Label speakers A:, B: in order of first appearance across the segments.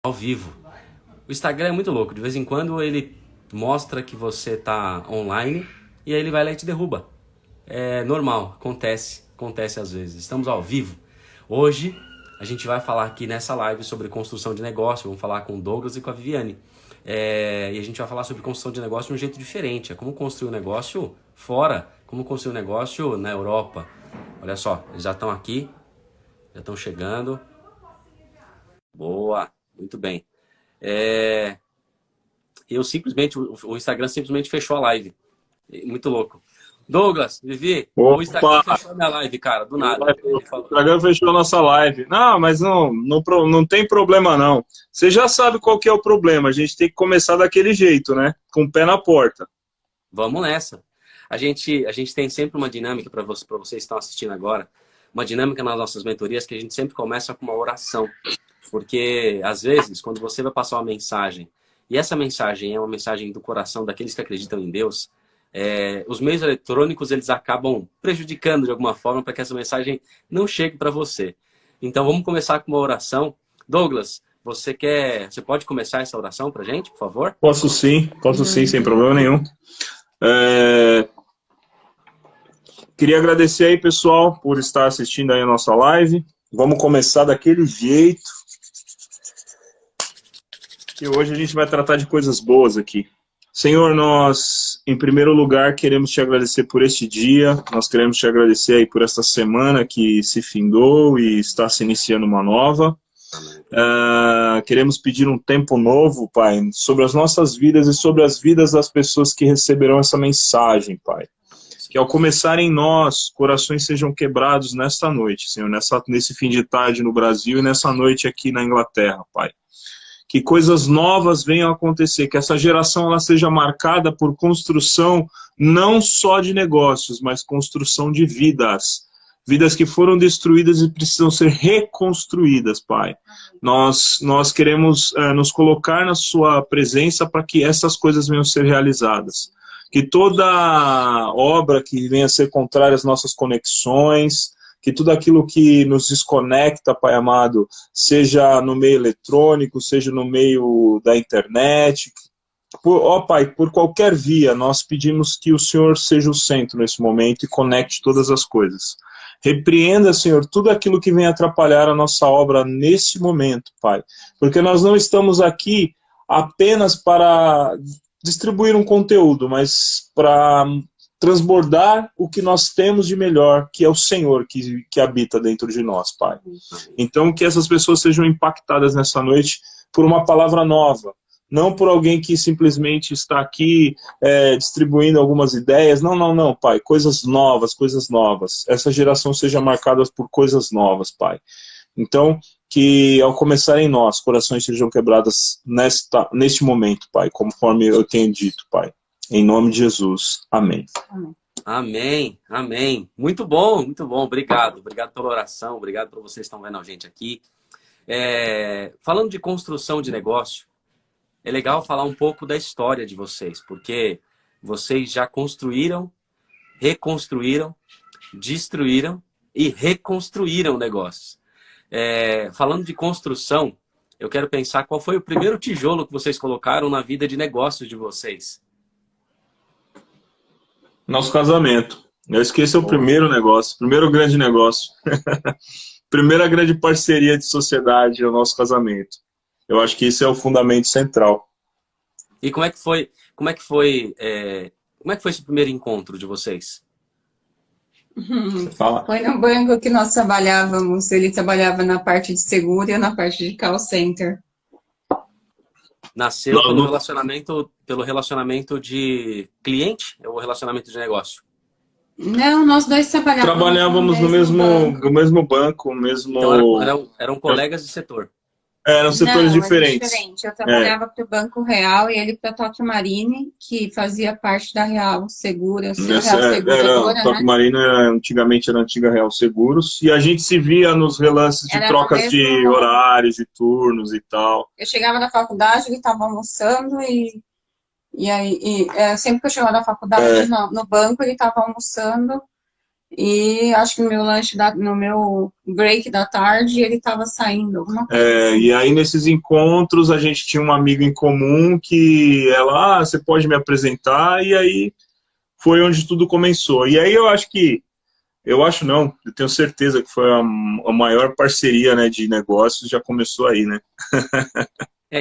A: ao vivo. O Instagram é muito louco. De vez em quando ele mostra que você tá online e aí ele vai lá e te derruba. É normal, acontece às vezes. Estamos ao vivo. Hoje a gente vai falar aqui nessa live sobre construção de negócio. Vamos falar com o Douglas e com a Viviane. E a gente vai falar sobre construção de negócio de um jeito diferente. É como construir um negócio fora, como construir um negócio na Europa. Olha só, eles já estão aqui, já estão chegando. Boa, muito bem. O Instagram simplesmente fechou a live. Muito louco. Douglas, Vivi, o Instagram
B: Opa!
A: fechou a minha live, cara, do nada.
B: O
A: Ele falou.
B: Instagram fechou a nossa live. Não, mas não tem problema não. Você já sabe qual que é o problema. A gente tem que começar daquele jeito, né? Com o pé na porta.
A: Vamos nessa. A gente tem sempre uma dinâmica para vocês que estão assistindo agora, uma dinâmica nas nossas mentorias que a gente sempre começa com uma oração. Porque, às vezes, quando você vai passar uma mensagem, e essa mensagem é uma mensagem do coração daqueles que acreditam em Deus, os meios eletrônicos eles acabam prejudicando de alguma forma para que essa mensagem não chegue para você. Então, vamos começar com uma oração. Douglas, você pode começar essa oração para a gente, por favor?
B: Posso sim, sem problema nenhum. É, Queria agradecer aí, pessoal, por estar assistindo aí a nossa live. Vamos começar daquele jeito. Que hoje a gente vai tratar de coisas boas aqui. Senhor, nós, em primeiro lugar, queremos te agradecer por este dia, nós queremos te agradecer aí por esta semana que se findou e está se iniciando uma nova. Queremos pedir um tempo novo, Pai, sobre as nossas vidas e sobre as vidas das pessoas que receberão essa mensagem, Pai. Que ao começar em nós, corações sejam quebrados nesta noite, Senhor, nesse fim de tarde no Brasil e nessa noite aqui na Inglaterra, Pai. Que coisas novas venham a acontecer, que essa geração ela seja marcada por construção não só de negócios, mas construção de vidas. Vidas que foram destruídas e precisam ser reconstruídas, Pai. Nós queremos nos colocar na sua presença para que essas coisas venham a ser realizadas. Que toda obra que venha a ser contrária às nossas conexões, que tudo aquilo que nos desconecta, Pai amado, seja no meio eletrônico, seja no meio da internet, Pai, por qualquer via, nós pedimos que o Senhor seja o centro nesse momento e conecte todas as coisas. Repreenda, Senhor, tudo aquilo que vem atrapalhar a nossa obra nesse momento, Pai, porque nós não estamos aqui apenas para distribuir um conteúdo, mas para transbordar o que nós temos de melhor, que é o Senhor que habita dentro de nós, Pai. Então, que essas pessoas sejam impactadas nessa noite por uma palavra nova, não por alguém que simplesmente está aqui distribuindo algumas ideias. Não, Pai. Coisas novas, coisas novas. Essa geração seja marcada por coisas novas, Pai. Então, que ao começar em nós, corações sejam quebradas neste momento, Pai, conforme eu tenho dito, Pai. Em nome de Jesus. Amém.
A: Amém, amém. Muito bom, muito bom. Obrigado, obrigado pela oração, obrigado por vocês que estão vendo a gente aqui. Falando de construção de negócio, é legal falar um pouco da história de vocês, porque vocês já construíram, reconstruíram, destruíram e reconstruíram negócios. Falando de construção, eu quero pensar qual foi o primeiro tijolo que vocês colocaram na vida de negócio de vocês.
B: Nosso casamento. Eu esqueci o
A: Boa.
B: primeiro negócio, primeiro grande negócio. Primeira grande parceria de sociedade é o nosso casamento. Eu acho que isso é o fundamento central.
A: E como é que foi esse primeiro encontro de vocês?
B: Fala.
C: Foi no banco que nós trabalhávamos. Ele trabalhava na parte de seguro e eu na parte de call center.
A: Nasceu
B: Não,
A: pelo relacionamento de cliente ou relacionamento de negócio?
C: Não, nós dois
B: trabalhávamos
C: no mesmo banco.
B: no mesmo banco, mesmo...
A: Então eram colegas de setor.
B: Eram setores
C: Não, era
B: diferentes.
C: diferente. Eu trabalhava para o Banco Real e ele para a Tokio Marine, que fazia parte da Real Segura, Real Seguradora,
B: Toque
C: né?
B: Marino antigamente era a antiga Real Seguros, e a gente se via nos relances de
C: Era no
B: trocas de
C: mesmo...
B: horários, de turnos e tal.
C: Eu chegava da faculdade, ele estava almoçando sempre que eu chegava da faculdade no banco, ele estava almoçando. E acho que no meu lanche, no meu break da tarde, ele estava saindo, alguma coisa assim.
B: E aí, nesses encontros, a gente tinha uma amiga em comum que ela, você pode me apresentar, e aí foi onde tudo começou. E aí eu acho não, eu tenho certeza que foi a maior parceria, né, de negócios, já começou aí, né?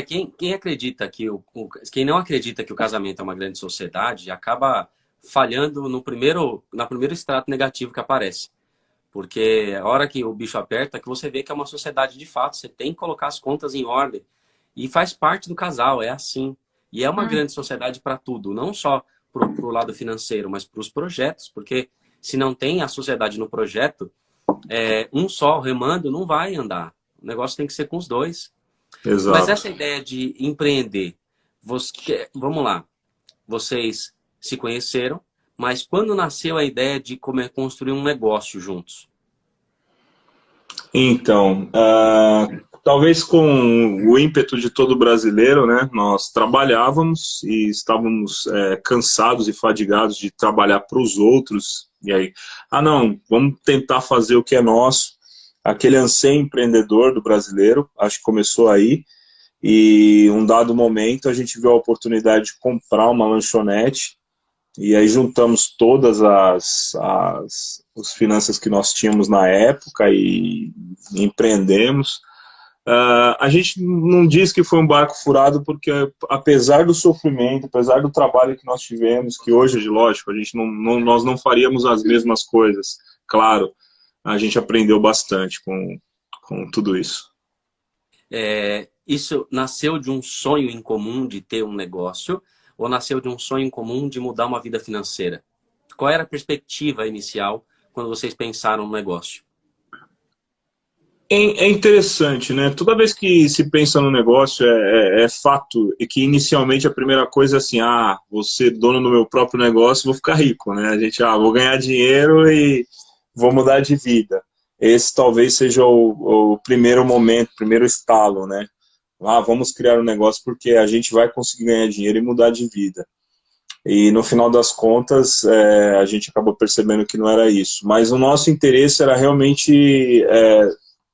A: Quem acredita que quem não acredita que o casamento é uma grande sociedade acaba falhando na primeiro extrato negativo que aparece. Porque a hora que o bicho aperta, que você vê que é uma sociedade de fato, você tem que colocar as contas em ordem. E faz parte do casal, é assim. E é uma grande sociedade para tudo, não só para o lado financeiro, mas para os projetos. Porque se não tem a sociedade no projeto, um só remando não vai andar. O negócio tem que ser com os dois. Mas
B: Exato.
A: essa ideia de empreender, vamos lá, vocês se conheceram, mas quando nasceu a ideia de construir um negócio juntos?
B: Então, talvez com o ímpeto de todo brasileiro, né, nós trabalhávamos e estávamos cansados e fadigados de trabalhar para os outros, e aí, não, vamos tentar fazer o que é nosso, aquele anseio empreendedor do brasileiro, acho que começou aí, e um dado momento a gente viu a oportunidade de comprar uma lanchonete, e aí juntamos todas as finanças que nós tínhamos na época e empreendemos. A gente não diz que foi um barco furado porque, apesar do sofrimento, apesar do trabalho que nós tivemos, que hoje, lógico, a gente nós não faríamos as mesmas coisas. Claro, a gente aprendeu bastante com tudo isso.
A: Isso nasceu de um sonho em comum de ter um negócio ou nasceu de um sonho em comum de mudar uma vida financeira? Qual era a perspectiva inicial quando vocês pensaram no negócio?
B: É interessante, né? Toda vez que se pensa no negócio, é fato que inicialmente a primeira coisa é assim, vou ser dono do meu próprio negócio, vou ficar rico, né? A gente, vou ganhar dinheiro e vou mudar de vida. Esse talvez seja o primeiro momento, o primeiro estalo, né? Vamos criar um negócio porque a gente vai conseguir ganhar dinheiro e mudar de vida. E no final das contas, a gente acabou percebendo que não era isso. Mas o nosso interesse era realmente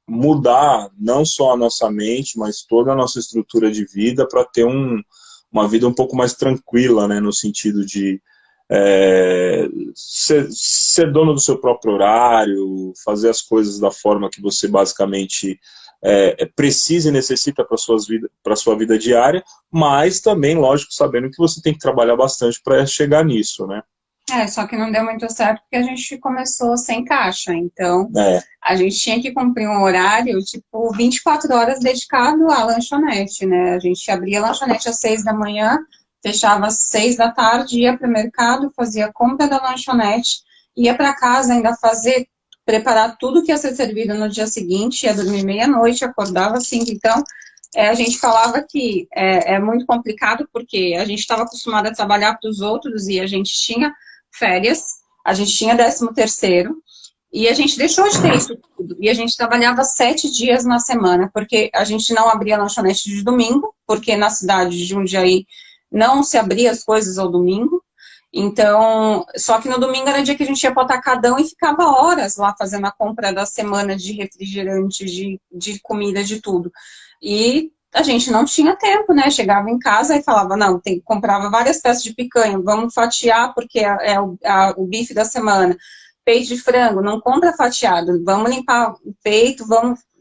B: mudar não só a nossa mente, mas toda a nossa estrutura de vida para ter uma vida um pouco mais tranquila, né, no sentido de ser dono do seu próprio horário, fazer as coisas da forma que você basicamente precisa e necessita para a sua vida diária, mas também, lógico, sabendo que você tem que trabalhar bastante para chegar nisso, né?
C: Só que não deu muito certo porque a gente começou sem caixa, então a gente tinha que cumprir um horário, tipo, 24 horas dedicado à lanchonete, né? A gente abria a lanchonete às 6 da manhã, fechava às 6 da tarde, ia para o mercado, fazia a compra da lanchonete, ia para casa ainda preparar tudo que ia ser servido no dia seguinte, ia dormir meia-noite, acordava às 5, então a gente falava que é muito complicado porque a gente estava acostumado a trabalhar para os outros e a gente tinha férias, a gente tinha 13º, e a gente deixou de ter isso tudo. E a gente trabalhava 7 dias na semana, porque a gente não abria lanchonete de domingo, porque na cidade de Jundiaí não se abria as coisas ao domingo. Então, só que no domingo era dia que a gente ia para o atacadão e ficava horas lá fazendo a compra da semana de refrigerante, de comida, de tudo. E a gente não tinha tempo, né? Chegava em casa e falava, não, comprava várias peças de picanha, vamos fatiar porque é o bife da semana. Peito de frango, não compra fatiado, vamos limpar o peito,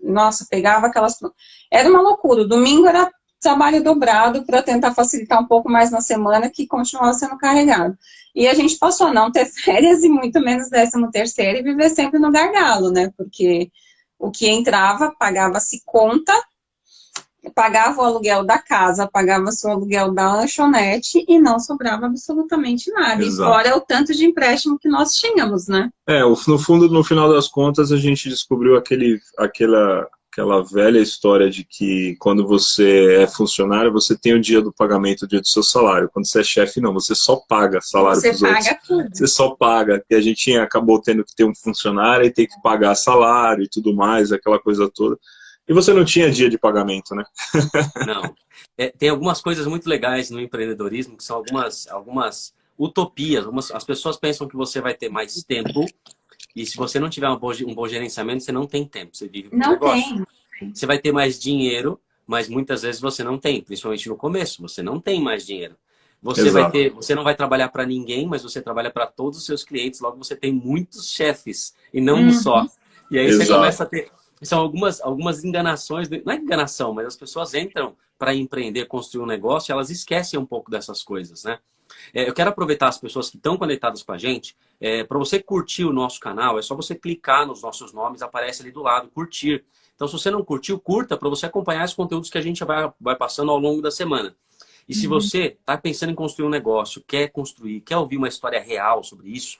C: Nossa, pegava aquelas... Era uma loucura, o domingo era trabalho dobrado para tentar facilitar um pouco mais na semana, que continuava sendo carregado. E a gente passou a não ter férias e muito menos 13º e viver sempre no gargalo, né? Porque o que entrava, pagava-se conta, pagava o aluguel da casa, pagava-se o aluguel da lanchonete e não sobrava absolutamente nada.
B: Exato.
C: E fora o tanto de empréstimo que nós tínhamos, né?
B: No fundo, no final das contas, a gente descobriu aquela velha história de que quando você é funcionário, você tem o dia do pagamento, o dia do seu salário. Quando você é chefe, não, você só paga salário para os outros.
C: Você paga tudo.
B: Você só paga. E a gente acabou tendo que ter um funcionário e ter que pagar salário e tudo mais, aquela coisa toda. E você não tinha dia de pagamento, né?
A: Não. Tem algumas coisas muito legais no empreendedorismo, que são algumas utopias. As pessoas pensam que você vai ter mais tempo E se você não tiver um bom gerenciamento, você não tem tempo, você vive pro
C: Não
A: negócio.
C: tem.
A: Você vai ter mais dinheiro, mas muitas vezes você não tem, principalmente no começo, você não tem mais dinheiro.
B: Exato.
A: Você não vai trabalhar para ninguém, mas você trabalha para todos os seus clientes, logo você tem muitos chefes e não um só. E aí você
B: Exato.
A: começa a ter. São algumas enganações, não é enganação, mas as pessoas entram para empreender, construir um negócio, e elas esquecem um pouco dessas coisas, né? Eu quero aproveitar as pessoas que estão conectadas com a gente. Para você curtir o nosso canal, é só você clicar nos nossos nomes, aparece ali do lado, curtir. Então, se você não curtiu, curta para você acompanhar os conteúdos que a gente vai passando ao longo da semana. E se você está pensando em construir um negócio, quer construir, quer ouvir uma história real sobre isso,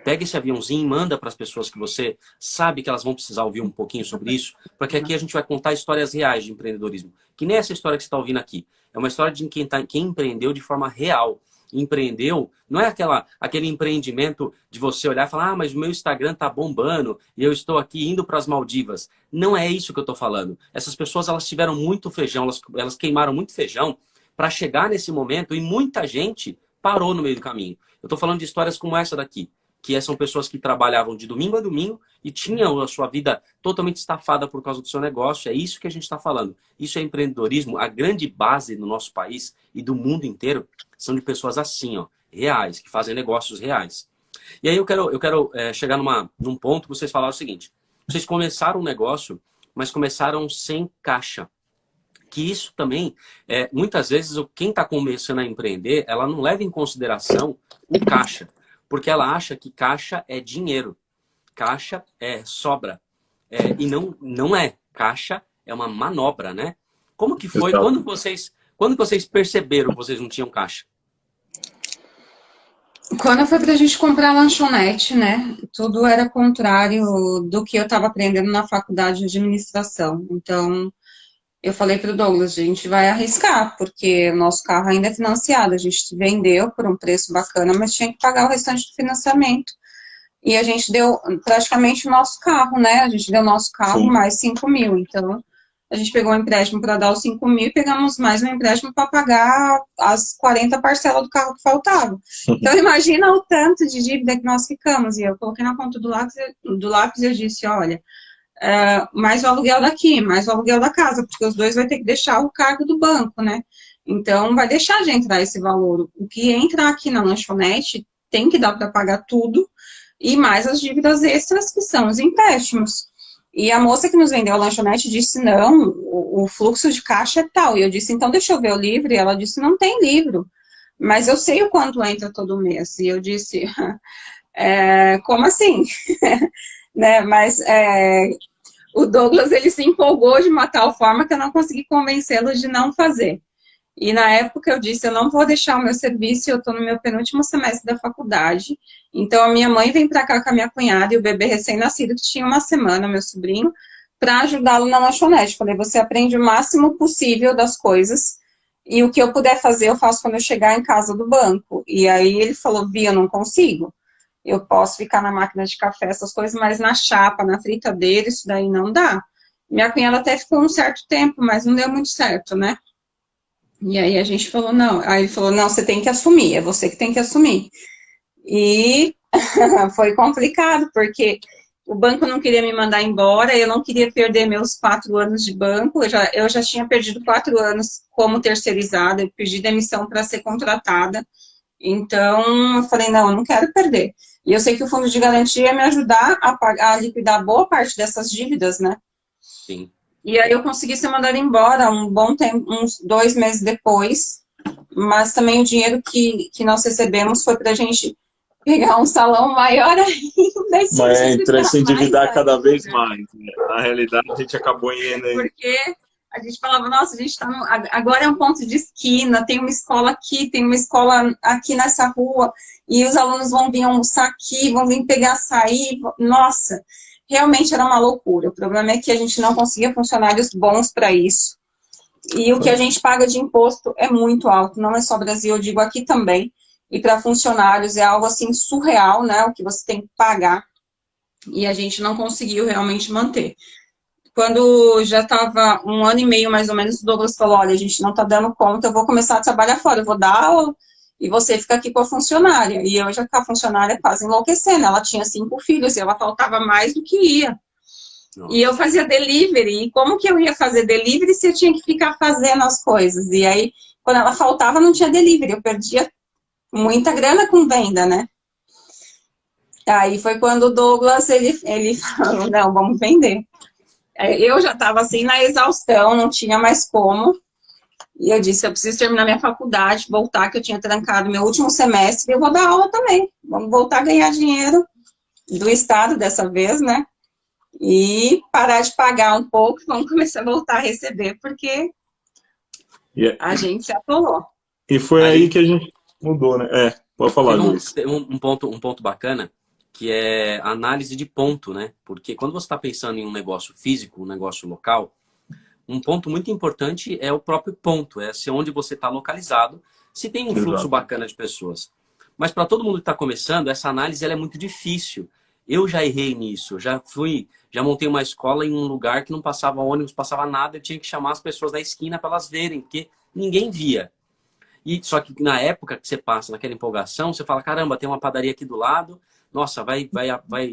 A: pega esse aviãozinho e manda para as pessoas que você sabe que elas vão precisar ouvir um pouquinho sobre isso, porque aqui a gente vai contar histórias reais de empreendedorismo. Que nem essa história que você está ouvindo aqui. É uma história de quem empreendeu de forma real. Empreendeu, não é aquele empreendimento de você olhar e falar, mas o meu Instagram tá bombando e eu estou aqui indo para as Maldivas. Não é isso que eu estou falando. Essas pessoas, elas tiveram muito feijão, elas queimaram muito feijão para chegar nesse momento e muita gente parou no meio do caminho. Eu estou falando de histórias como essa daqui, que são pessoas que trabalhavam de domingo a domingo e tinham a sua vida totalmente estafada por causa do seu negócio. É isso que a gente está falando. Isso é empreendedorismo. A grande base no nosso país e do mundo inteiro são de pessoas assim, ó, reais, que fazem negócios reais. E aí eu quero chegar num ponto que vocês falaram o seguinte. Vocês começaram um negócio, mas começaram sem caixa. Que isso também, muitas vezes, quem está começando a empreender, ela não leva em consideração o caixa. Porque ela acha que caixa é dinheiro. Caixa é sobra. E não é. Caixa é uma manobra, né? Como que foi? Quando vocês perceberam que vocês não tinham caixa?
C: Quando foi pra gente comprar lanchonete, né? Tudo era contrário do que eu estava aprendendo na faculdade de administração. Então, eu falei pro Douglas, a gente vai arriscar, porque o nosso carro ainda é financiado. A gente vendeu por um preço bacana, mas tinha que pagar o restante do financiamento. E a gente deu praticamente o nosso carro, né? A gente deu o nosso carro
B: Sim.
C: mais 5 mil. Então, a gente pegou um empréstimo para dar os 5 mil e pegamos mais um empréstimo para pagar as 40 parcelas do carro que faltavam. Então, imagina o tanto de dívida que nós ficamos. E eu coloquei na conta do lápis e eu disse, olha, mais o aluguel daqui, mais o aluguel da casa, porque os dois vai ter que deixar o cargo do banco, né? Então, vai deixar de entrar esse valor. O que entra aqui na lanchonete tem que dar para pagar tudo, e mais as dívidas extras, que são os empréstimos. E a moça que nos vendeu a lanchonete disse, não, o fluxo de caixa é tal. E eu disse, então deixa eu ver o livro. E ela disse, não tem livro, mas eu sei o quanto entra todo mês. E eu disse, como assim? Né? Mas o Douglas, ele se empolgou de uma tal forma que eu não consegui convencê-lo de não fazer. E na época eu disse, eu não vou deixar o meu serviço, eu estou no meu penúltimo semestre da faculdade. Então a minha mãe vem para cá com a minha cunhada e o bebê recém-nascido, que tinha uma semana, meu sobrinho, para ajudá-lo na lanchonete. Falei, você aprende o máximo possível das coisas e o que eu puder fazer, eu faço quando eu chegar em casa do banco. E aí ele falou, Bia, eu não consigo. Eu posso ficar na máquina de café, essas coisas, mas na chapa, na fritadeira, isso daí não dá. Minha cunhada até ficou um certo tempo, mas não deu muito certo, né? E aí a gente falou, não. Aí ele falou, não, você tem que assumir, é você que tem que assumir. E foi complicado, porque o banco não queria me mandar embora, eu não queria perder meus 4 anos de banco, eu já tinha perdido 4 anos como terceirizada, eu pedi demissão para ser contratada. Então, eu falei, não, eu não quero perder. E eu sei que o fundo de garantia ia me ajudar a liquidar boa parte dessas dívidas, né?
A: Sim.
C: E aí eu consegui ser mandada embora um bom tempo, uns 2 meses depois, mas também o dinheiro que nós recebemos foi pra gente pegar um salão maior ainda e
B: se endividar cada vez mais. Né? Na realidade, a gente acabou indo aí.
C: Porque a gente falava, nossa, a gente está agora é um ponto de esquina, tem uma escola aqui, tem uma escola aqui nessa rua, e os alunos vão vir almoçar aqui, vão vir pegar açaí, nossa, realmente era uma loucura. O problema é que a gente não conseguia funcionários bons para isso. E o que a gente paga de imposto é muito alto, não é só Brasil, eu digo aqui também. E para funcionários é algo assim surreal, né? O que você tem que pagar. E a gente não conseguiu realmente manter. Quando já estava 1 ano e meio, mais ou menos, o Douglas falou, olha, a gente não está dando conta, eu vou começar a trabalhar fora, eu vou dar aula e você fica aqui com a funcionária. E eu já com a funcionária quase enlouquecendo, ela tinha 5 filhos, e ela faltava mais do que ia. Nossa. E eu fazia delivery, e como que eu ia fazer delivery se eu tinha que ficar fazendo as coisas? E aí, quando ela faltava, não tinha delivery, eu perdia muita grana com venda, né? Aí foi quando o Douglas, ele falou, não, vamos vender. Eu já estava assim na exaustão, não tinha mais como. E eu disse, eu preciso terminar minha faculdade, voltar, que eu tinha trancado meu último semestre, e eu vou dar aula também. Vamos voltar a ganhar dinheiro do Estado dessa vez, né? E parar de pagar um pouco, vamos começar a voltar a receber, porque a gente se atolou.
B: E foi aí que a gente mudou, né? Pode falar, Luiz.
A: Um ponto bacana, que é a análise de ponto, né? Porque quando você está pensando em um negócio físico, um negócio local, um ponto muito importante é o próprio ponto, é se onde você está localizado, se tem um fluxo bacana de pessoas. Mas para todo mundo que está começando, essa análise ela é muito difícil. Eu já errei nisso, já montei uma escola em um lugar que não passava ônibus, passava nada, eu tinha que chamar as pessoas da esquina para elas verem, porque ninguém via. E só que na época que você passa naquela empolgação, você fala, caramba, tem uma padaria aqui do lado, nossa, vai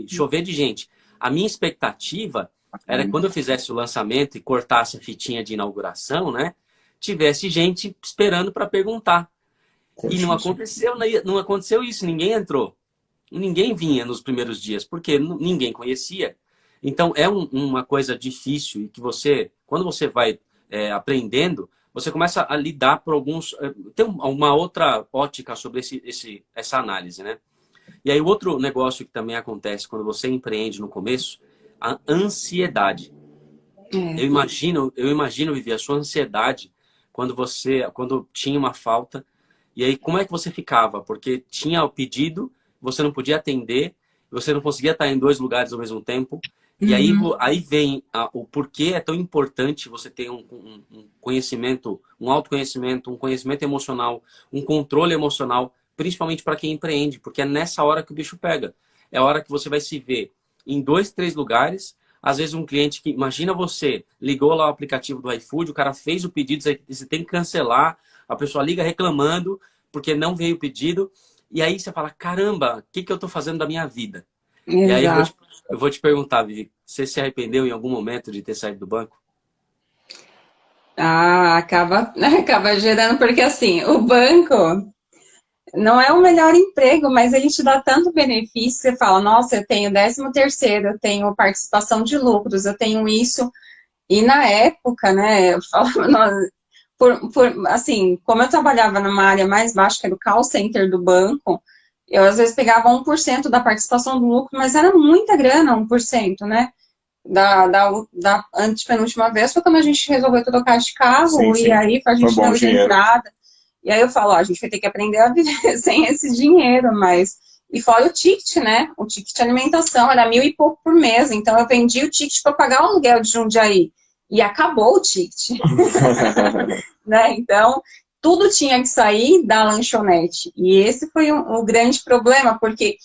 A: chover de gente. A minha expectativa era que quando eu fizesse o lançamento e cortasse a fitinha de inauguração, né, tivesse gente esperando para perguntar. E não aconteceu isso, ninguém entrou. Ninguém vinha nos primeiros dias, porque ninguém conhecia. Então, é uma coisa difícil e que você, quando você vai aprendendo, você começa a lidar por alguns... Tem uma outra ótica sobre essa análise, né? E aí, o outro negócio que também acontece quando você empreende no começo, a ansiedade. Eu imagino, Vivi, a sua ansiedade quando tinha uma falta. E aí, como é que você ficava? Porque tinha o pedido, você não podia atender, você não conseguia estar em 2 lugares ao mesmo tempo. E aí vem o porquê é tão importante você ter um conhecimento, um autoconhecimento, um conhecimento emocional, um controle emocional, principalmente para quem empreende, porque é nessa hora que o bicho pega. É a hora que você vai se ver em 2, 3 lugares. Às vezes um cliente que, imagina você, ligou lá o aplicativo do iFood, o cara fez o pedido, você tem que cancelar, a pessoa liga reclamando porque não veio o pedido. E aí você fala, caramba, o que eu estou fazendo da minha vida? Exato. E aí eu vou te perguntar, Vivi, você se arrependeu em algum momento de ter saído do banco?
C: Acaba gerando, porque assim, o banco não é o melhor emprego, mas ele te dá tanto benefício, você fala, nossa, eu tenho 13º, eu tenho participação de lucros, eu tenho isso. E na época, né, eu falava, assim, como eu trabalhava numa área mais baixa, que era o call center do banco, eu às vezes pegava 1% da participação do lucro, mas era muita grana, 1%, né? Da antepenúltima vez foi quando a gente resolveu trocar de carro, sim. E aí a gente deu de entrada. E aí eu falo, a gente vai ter que aprender a viver sem esse dinheiro, mas... E fora o ticket, né? O ticket de alimentação era 1.000 e pouco por mês, então eu vendi o ticket para pagar o aluguel de Jundiaí. E acabou o ticket. Né? Então, tudo tinha que sair da lanchonete. E esse foi um grande problema, porque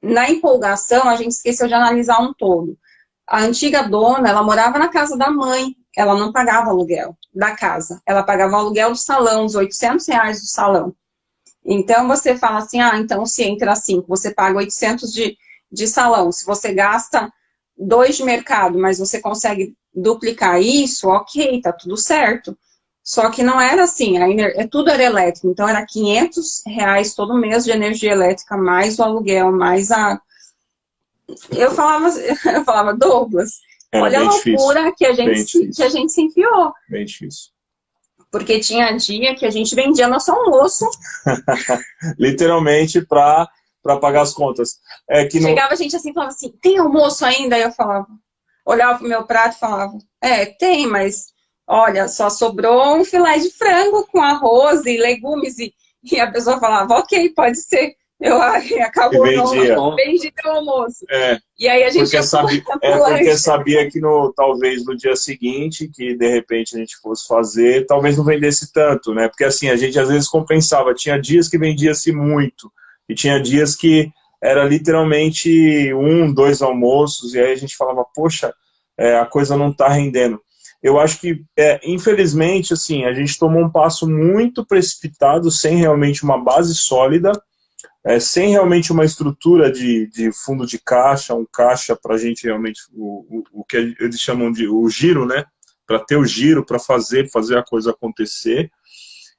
C: na empolgação a gente esqueceu de analisar um todo. A antiga dona, ela morava na casa da mãe, ela não pagava aluguel da casa. Ela pagava o aluguel do salão, os R$800 do salão. Então, você fala assim, então se entra 5, você paga 800 de salão. Se você gasta 2 de mercado, mas você consegue duplicar isso, ok, tá tudo certo. Só que não era assim, tudo era elétrico. Então, era R$500 todo mês de energia elétrica, mais o aluguel, mais a... Eu falava, Douglas, olha a loucura que a gente se enfiou.
B: Bem difícil.
C: Porque tinha dia que a gente vendia nosso almoço.
B: Literalmente para pagar as contas.
C: Chegava a gente assim e falava assim, tem almoço ainda? Aí eu falava, olhava pro meu prato e falava, tem, mas olha, só sobrou um filé de frango com arroz e legumes. E a pessoa falava, ok, pode ser. Acabou o vendi teu almoço. E aí a gente
B: porque sabia que talvez no dia seguinte, que de repente a gente fosse fazer, talvez não vendesse tanto, né? Porque assim, a gente às vezes compensava. Tinha dias que vendia-se muito. E tinha dias que era literalmente 1, 2 almoços. E aí a gente falava, poxa, a coisa não está rendendo. eu acho que, infelizmente, assim, a gente tomou um passo muito precipitado, sem realmente uma base sólida, sem realmente uma estrutura de fundo de caixa, um caixa para a gente realmente, o que eles chamam de o giro, né? Para ter o giro, para fazer a coisa acontecer.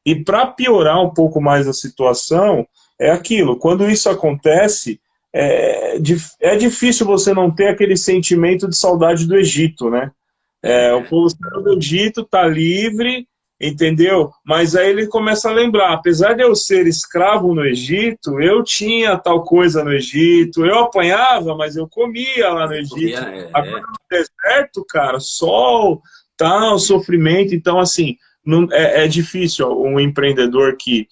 B: E para piorar um pouco mais a situação, é aquilo, quando isso acontece, é difícil você não ter aquele sentimento de saudade do Egito, né? O povo saiu do Egito, está livre, entendeu? Mas aí ele começa a lembrar, apesar de eu ser escravo no Egito, eu tinha tal coisa no Egito, eu apanhava, mas eu comia lá no Egito. Agora no deserto, cara, sol, tal, sofrimento, então assim, não, é difícil um empreendedor que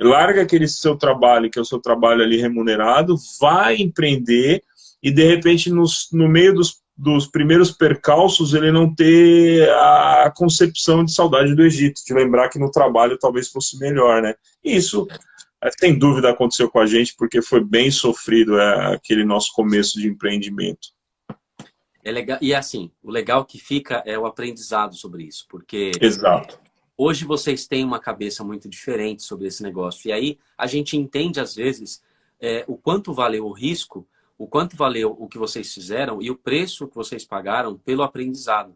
B: larga aquele seu trabalho, que é o seu trabalho ali remunerado, vai empreender e de repente no meio dos primeiros percalços, ele não ter a concepção de saudade do Egito, de lembrar que no trabalho talvez fosse melhor, né? E isso, sem dúvida, aconteceu com a gente, porque foi bem sofrido aquele nosso começo de empreendimento.
A: É legal, e assim, o legal que fica é o aprendizado sobre isso, porque
B: Exato.
A: Hoje vocês têm uma cabeça muito diferente sobre esse negócio, e aí a gente entende, às vezes, o quanto valeu o risco, o quanto valeu o que vocês fizeram e o preço que vocês pagaram pelo aprendizado.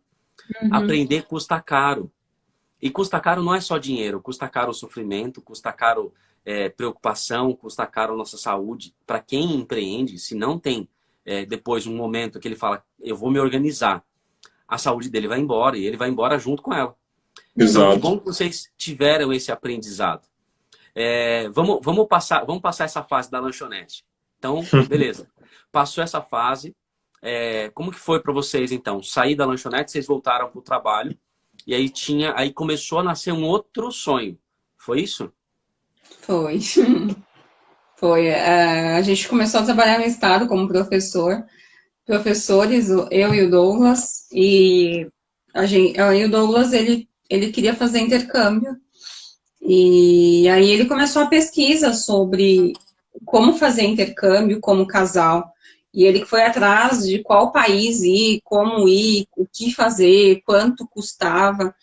C: Uhum.
A: Aprender custa caro. E custa caro não é só dinheiro, custa caro o sofrimento, custa caro preocupação, custa caro nossa saúde. Para quem empreende, se não tem depois um momento que ele fala, eu vou me organizar, a saúde dele vai embora e ele vai embora junto com ela.
B: Exato.
A: Então, que bom que vocês tiveram esse aprendizado. Vamos passar essa fase da lanchonete. Então, beleza. Passou essa fase. Como que foi para vocês, então? Sair da lanchonete, vocês voltaram para o trabalho. E aí começou a nascer um outro sonho. Foi isso?
C: Foi. Foi. A gente começou a trabalhar no estado como professores, eu e o Douglas. E o Douglas, ele queria fazer intercâmbio. E aí ele começou a pesquisa sobre como fazer intercâmbio como casal. E ele foi atrás de qual país ir, como ir, o que fazer, quanto custava.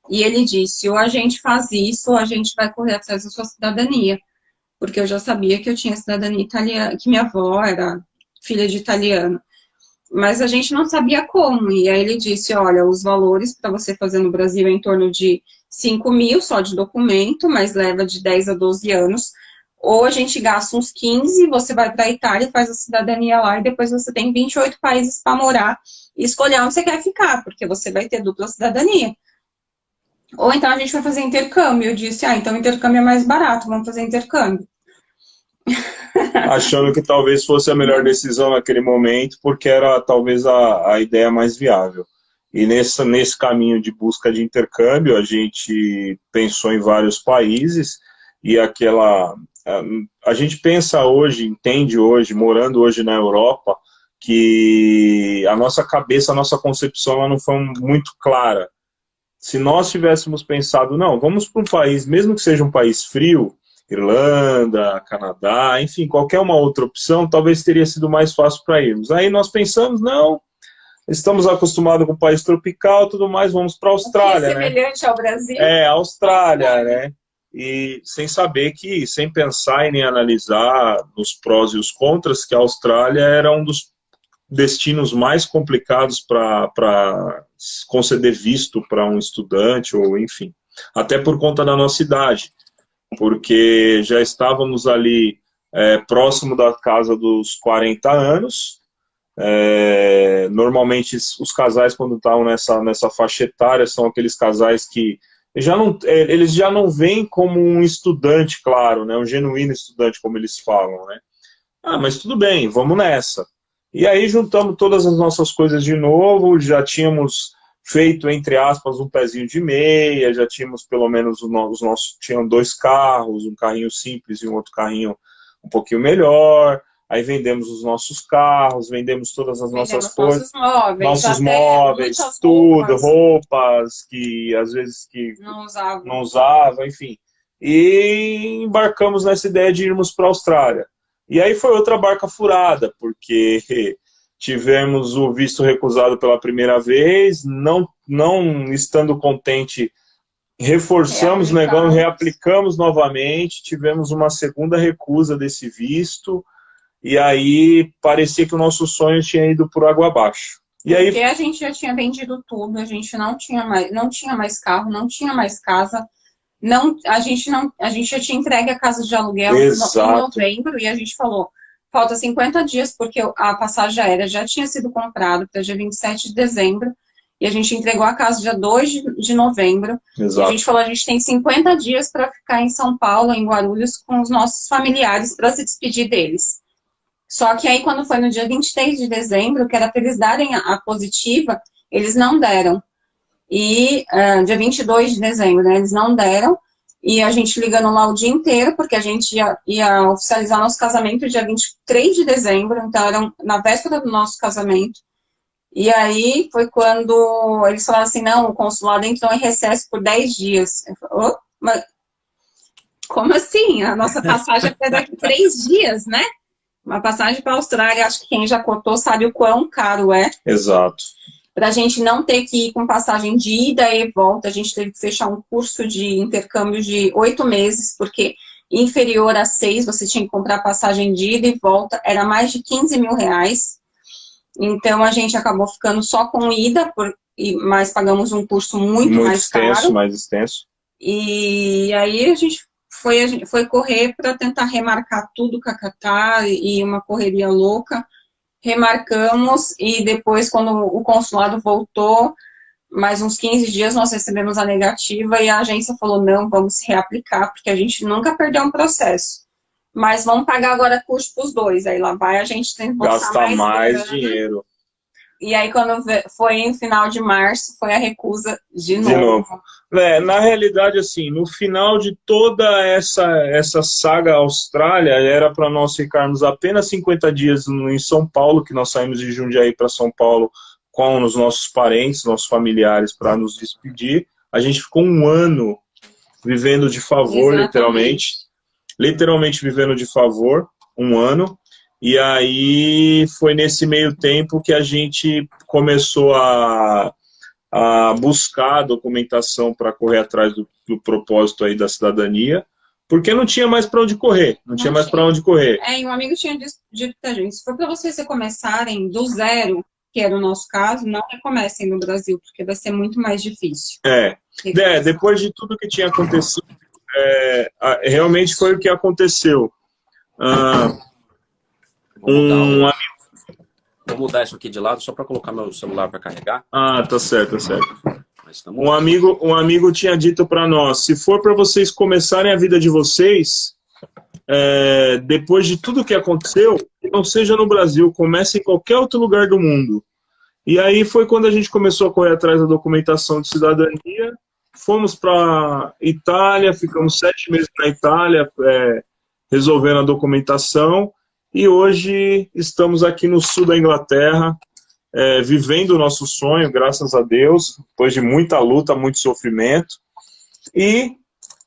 C: E ele disse, ou a gente faz isso, ou a gente vai correr atrás da sua cidadania. Porque eu já sabia que eu tinha cidadania italiana, que minha avó era filha de italiano. Mas a gente não sabia como. E aí ele disse, olha, os valores para você fazer no Brasil é em torno de 5 mil só de documento, mas leva de 10 a 12 anos. Ou a gente gasta uns 15, você vai para a Itália, faz a cidadania lá, e depois você tem 28 países para morar e escolher onde você quer ficar, porque você vai ter dupla cidadania. Ou então a gente vai fazer intercâmbio. Eu disse, então intercâmbio é mais barato, vamos fazer intercâmbio.
B: Achando que talvez fosse a melhor decisão naquele momento, porque era talvez a ideia mais viável. E nesse caminho de busca de intercâmbio, a gente pensou em vários países, e a gente pensa hoje, entende hoje, morando hoje na Europa, que a nossa cabeça, a nossa concepção, ela não foi muito clara. Se nós tivéssemos pensado, não, vamos para um país, mesmo que seja um país frio, Irlanda, Canadá, enfim, qualquer uma outra opção, talvez teria sido mais fácil para irmos. Aí nós pensamos, não, estamos acostumados com o país tropical e tudo mais, vamos para a Austrália,
C: né? Semelhante ao Brasil.
B: Austrália, né? E sem saber sem pensar e nem analisar os prós e os contras, que a Austrália era um dos destinos mais complicados para conceder visto para um estudante, ou enfim, até por conta da nossa idade, porque já estávamos ali próximo da casa dos 40 anos, normalmente os casais quando estavam nessa faixa etária são aqueles casais que eles já não veem como um estudante, claro, né, um genuíno estudante, como eles falam, né? Mas tudo bem, vamos nessa. E aí juntamos todas as nossas coisas de novo, já tínhamos feito, entre aspas, um pezinho de meia, já tínhamos pelo menos os nossos, tinham 2 carros, um carrinho simples e um outro carrinho um pouquinho melhor. Aí vendemos os nossos carros, vendemos todas as nossas coisas, nossos móveis, tudo, roupas que às vezes que não usava, enfim. E embarcamos nessa ideia de irmos para a Austrália. E aí foi outra barca furada, porque tivemos o visto recusado pela primeira vez, não estando contente, reforçamos, negamos, reaplicamos novamente, tivemos uma segunda recusa desse visto, e aí parecia que o nosso sonho tinha ido por água abaixo. E aí,
C: porque a gente já tinha vendido tudo, a gente não tinha mais carro, não tinha mais casa, a gente já tinha entregue a casa de aluguel em novembro, e a gente falou, falta 50 dias, porque a passagem aérea já tinha sido comprada para dia 27 de dezembro, e a gente entregou a casa dia 2 de novembro. Exato. E a gente falou, a gente tem 50 dias para ficar em São Paulo, em Guarulhos, com os nossos familiares, para se despedir deles. Só que aí, quando foi no dia 23 de dezembro, que era para eles darem a positiva, eles não deram. E dia 22 de dezembro, né, eles não deram. E a gente ligando lá o dia inteiro, porque a gente ia oficializar nosso casamento dia 23 de dezembro, então era na véspera do nosso casamento. E aí foi quando eles falaram assim, não, o consulado entrou em recesso por 10 dias. Eu falei, mas como assim? A nossa passagem é daqui 3 dias, né? Uma passagem para a Austrália, acho que quem já cotou sabe o quão caro é.
B: Exato.
C: Para a gente não ter que ir com passagem de ida e volta, a gente teve que fechar um curso de intercâmbio de 8 meses, porque inferior a 6, você tinha que comprar passagem de ida e volta, era mais de 15 mil reais. Então, a gente acabou ficando só com ida, mas pagamos um curso muito mais
B: extenso,
C: caro.
B: Mais extenso.
C: E aí, a gente foi correr para tentar remarcar tudo com a Qatar, e uma correria louca. Remarcamos, e depois, quando o consulado voltou, mais uns 15 dias, nós recebemos a negativa, e a agência falou, não, vamos reaplicar, porque a gente nunca perdeu um processo. Mas vamos pagar agora curso para os dois. Aí lá vai a gente tem que
B: gastar mais dinheiro.
C: E aí, quando foi em final de março, foi a recusa de novo.
B: Na realidade, assim, no final de toda essa saga Austrália, era para nós ficarmos apenas 50 dias em São Paulo, que nós saímos de Jundiaí para São Paulo com os nossos parentes, nossos familiares, para nos despedir. A gente ficou um ano vivendo de favor, literalmente vivendo de favor, um ano. E aí foi nesse meio tempo que a gente começou a buscar a documentação para correr atrás do propósito aí da cidadania, porque não tinha mais para onde correr, não tinha mais para onde correr.
C: E um amigo tinha dito pra gente, se for para vocês começarem do zero, que era o nosso caso, não recomecem no Brasil, porque vai ser muito mais difícil.
B: Depois de tudo que tinha acontecido, realmente foi o que aconteceu.
A: Vou mudar isso aqui de lado só para colocar meu celular para carregar.
B: Tá certo, tá certo. Um amigo tinha dito para nós, se for para vocês começarem a vida de vocês, depois de tudo que aconteceu, que não seja no Brasil, comece em qualquer outro lugar do mundo. E aí foi quando a gente começou a correr atrás da documentação de cidadania, fomos para Itália, ficamos 7 meses na Itália, resolvendo a documentação, e hoje estamos aqui no sul da Inglaterra, vivendo o nosso sonho, graças a Deus, depois de muita luta, muito sofrimento, e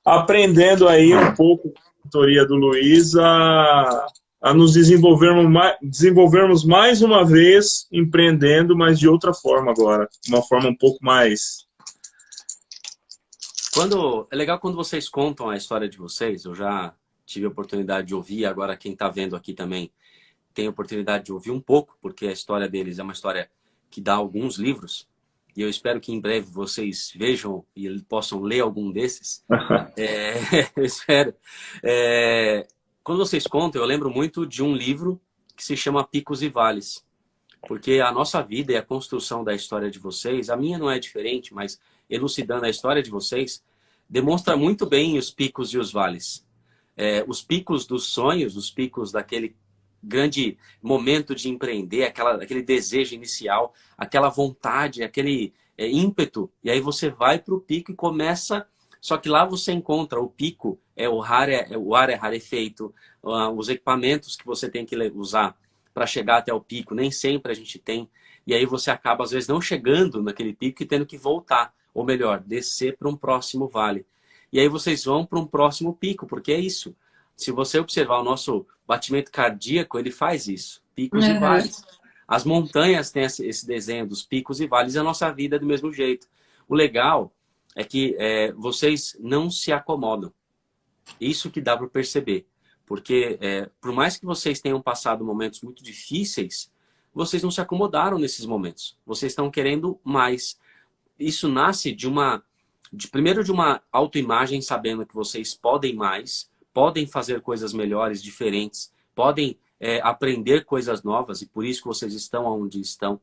B: aprendendo aí um pouco com a mentoria do Luiz a nos desenvolvermos mais uma vez, empreendendo, mas de outra forma agora, uma forma um pouco mais...
A: É legal quando vocês contam a história de vocês, eu já tive a oportunidade de ouvir, agora quem está vendo aqui também tem a oportunidade de ouvir um pouco, porque a história deles é uma história que dá alguns livros, e eu espero que em breve vocês vejam e possam ler algum desses. Eu espero. Quando vocês contam, eu lembro muito de um livro que se chama Picos e Vales, porque a nossa vida e a construção da história de vocês, a minha não é diferente, mas elucidando a história de vocês, demonstra muito bem os picos e os vales. Os picos dos sonhos, os picos daquele grande momento de empreender, aquele desejo inicial, aquela vontade, aquele ímpeto, e aí você vai para o pico e começa, só que lá você encontra o pico, o ar é rarefeito, os equipamentos que você tem que usar para chegar até o pico, nem sempre a gente tem, e aí você acaba às vezes não chegando naquele pico e tendo que voltar, ou melhor, descer para um próximo vale. E aí vocês vão para um próximo pico, porque é isso. Se você observar o nosso batimento cardíaco, ele faz isso. Picos e vales. As montanhas têm esse desenho dos picos e vales, e a nossa vida é do mesmo jeito. O legal é que vocês não se acomodam. Isso que dá para perceber. Porque por mais que vocês tenham passado momentos muito difíceis, vocês não se acomodaram nesses momentos. Vocês estão querendo mais. Isso nasce primeiro de uma autoimagem, sabendo que vocês podem mais, podem fazer coisas melhores, diferentes, podem aprender coisas novas, e por isso que vocês estão onde estão.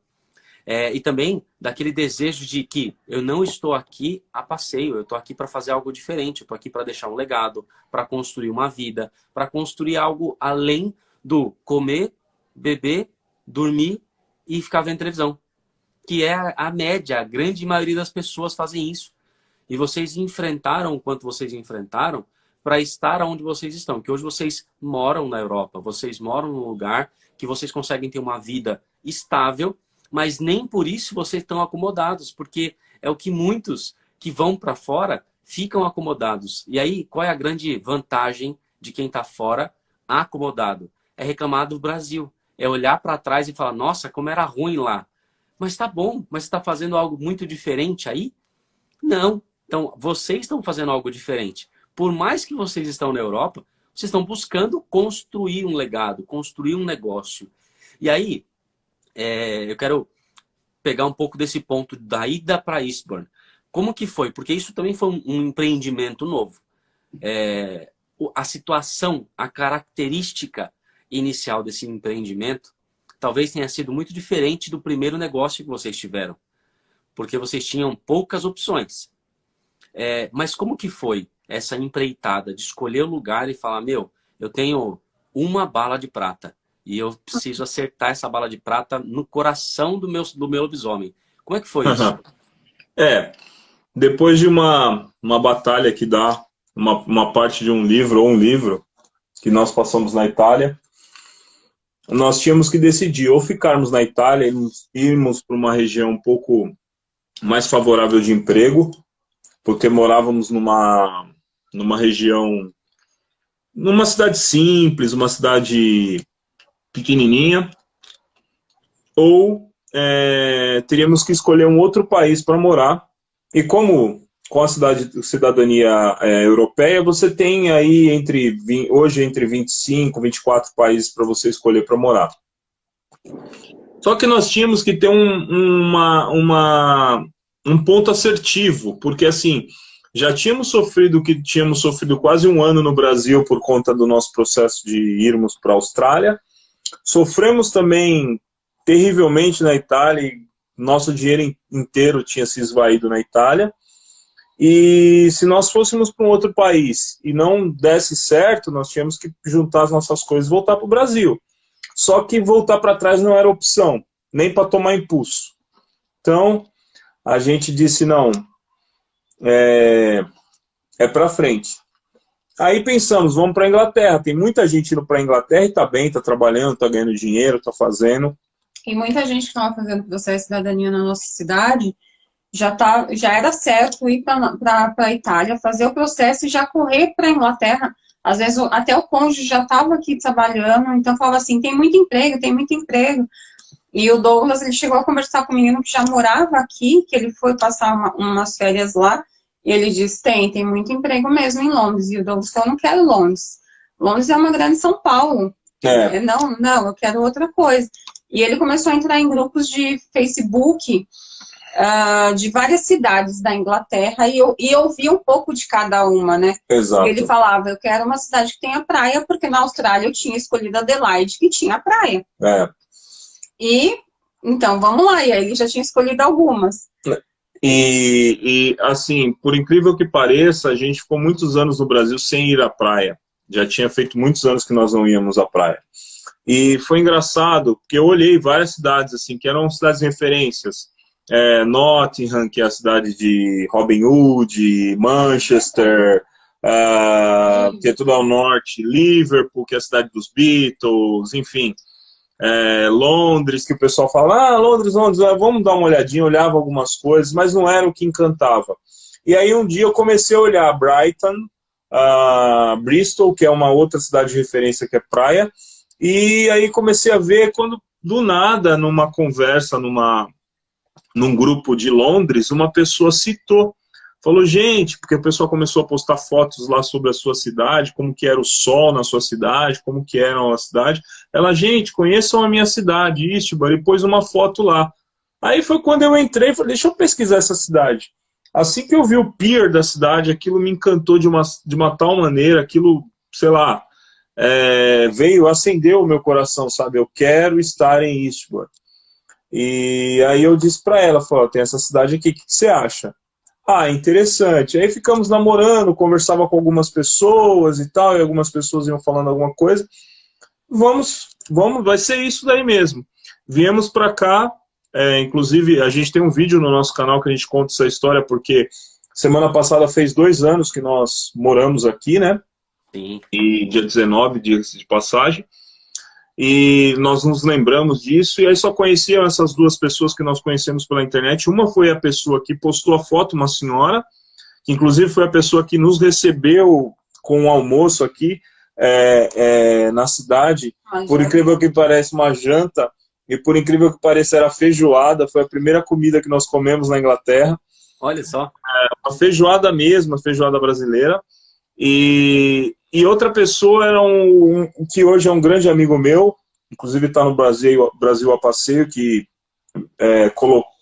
A: E também daquele desejo de que eu não estou aqui a passeio, eu estou aqui para fazer algo diferente, eu estou aqui para deixar um legado, para construir uma vida, para construir algo além do comer, beber, dormir e ficar vendo televisão. Que é a média, a grande maioria das pessoas fazem isso. E vocês enfrentaram o quanto vocês enfrentaram para estar onde vocês estão. Que hoje vocês moram na Europa, vocês moram num lugar que vocês conseguem ter uma vida estável, mas nem por isso vocês estão acomodados, porque é o que muitos que vão para fora ficam acomodados. E aí, qual é a grande vantagem de quem está fora acomodado? É reclamar do Brasil. É olhar para trás e falar, nossa, como era ruim lá. Mas tá bom, mas você está fazendo algo muito diferente aí? Não. Então, vocês estão fazendo algo diferente. Por mais que vocês estão na Europa, vocês estão buscando construir um legado, construir um negócio. E aí, eu quero pegar um pouco desse ponto da ida para Eastbourne. Como que foi? Porque isso também foi um empreendimento novo. A situação, a característica inicial desse empreendimento talvez tenha sido muito diferente do primeiro negócio que vocês tiveram. Porque vocês tinham poucas opções. Mas como que foi essa empreitada de escolher o lugar e falar, meu, eu tenho uma bala de prata e eu preciso acertar essa bala de prata no coração do meu lobisomem. Como é que foi isso?
B: Depois de uma batalha que dá uma parte de um livro ou um livro que nós passamos na Itália, nós tínhamos que decidir ou ficarmos na Itália e irmos para uma região um pouco mais favorável de emprego, porque morávamos numa região, numa cidade simples, uma cidade pequenininha, ou teríamos que escolher um outro país para morar. E como com a cidadania europeia, você tem aí hoje entre 25, 24 países para você escolher para morar. Só que nós tínhamos que ter um ponto assertivo, porque assim, já tínhamos sofrido quase um ano no Brasil por conta do nosso processo de irmos para a Austrália. Sofremos também terrivelmente na Itália, e nosso dinheiro inteiro tinha se esvaído na Itália. E se nós fôssemos para um outro país e não desse certo, nós tínhamos que juntar as nossas coisas e voltar para o Brasil. Só que voltar para trás não era opção, nem para tomar impulso. Então, a gente disse, não, é para frente. Aí pensamos, vamos para a Inglaterra. Tem muita gente indo para a Inglaterra e está bem, está trabalhando, está ganhando dinheiro, está fazendo.
C: E muita gente que estava fazendo processo de cidadania na nossa cidade já era certo ir para a Itália, fazer o processo e já correr para a Inglaterra. Às vezes até o cônjuge já estava aqui trabalhando, então falava assim, tem muito emprego, tem muito emprego. E o Douglas, ele chegou a conversar com um menino que já morava aqui, que ele foi passar umas férias lá, e ele disse, tem muito emprego mesmo em Londres. E o Douglas falou, eu não quero Londres. Londres é uma grande São Paulo. Não, eu quero outra coisa. E ele começou a entrar em grupos de Facebook de várias cidades da Inglaterra e eu vi um pouco de cada uma, né?
B: Exato.
C: Ele falava, eu quero uma cidade que tenha praia, porque na Austrália eu tinha escolhido Adelaide, que tinha praia. E, então, vamos lá. E aí ele já tinha escolhido algumas.
B: E assim, por incrível que pareça, a gente ficou muitos anos no Brasil sem ir à praia. Já tinha feito muitos anos que nós não íamos à praia. E foi engraçado, porque eu olhei várias cidades, assim, que eram cidades referências. Nottingham, que é a cidade de Robin Hood, Manchester, que é tudo ao norte, Liverpool, que é a cidade dos Beatles, enfim. Londres, que o pessoal fala, Londres, vamos dar uma olhadinha, olhava algumas coisas, mas não era o que encantava. E aí um dia eu comecei a olhar Brighton, Bristol, que é uma outra cidade de referência que é praia, e aí comecei a ver, quando do nada, numa conversa, num grupo de Londres, uma pessoa citou, falou, gente, porque o pessoal começou a postar fotos lá sobre a sua cidade, como que era o sol na sua cidade, como que era a cidade. Ela, gente, conheçam a minha cidade, Istbar, e pôs uma foto lá. Aí foi quando eu entrei e falei, deixa eu pesquisar essa cidade. Assim que eu vi o pier da cidade, aquilo me encantou de uma tal maneira, aquilo, sei lá, veio, acendeu o meu coração, sabe? Eu quero estar em Istbar. E aí eu disse para ela, falou, tem essa cidade aqui, o que você acha? Ah, interessante. Aí ficamos namorando, conversava com algumas pessoas e tal, e algumas pessoas iam falando alguma coisa. Vamos, vai ser isso daí mesmo. Viemos para cá, inclusive a gente tem um vídeo no nosso canal que a gente conta essa história, porque semana passada fez 2 anos que nós moramos aqui, né?
A: Sim.
B: E dia 19, dia de passagem. E nós nos lembramos disso, e aí só conheciam essas 2 pessoas que nós conhecemos pela internet. Uma foi a pessoa que postou a foto, uma senhora, que inclusive foi a pessoa que nos recebeu com o almoço aqui na cidade. Por incrível que pareça, uma janta, e por incrível que pareça era feijoada, foi a primeira comida que nós comemos na Inglaterra.
A: Olha só.
B: Uma feijoada mesmo, uma feijoada brasileira. E outra pessoa era que hoje é um grande amigo meu, inclusive está no Brasil a passeio, que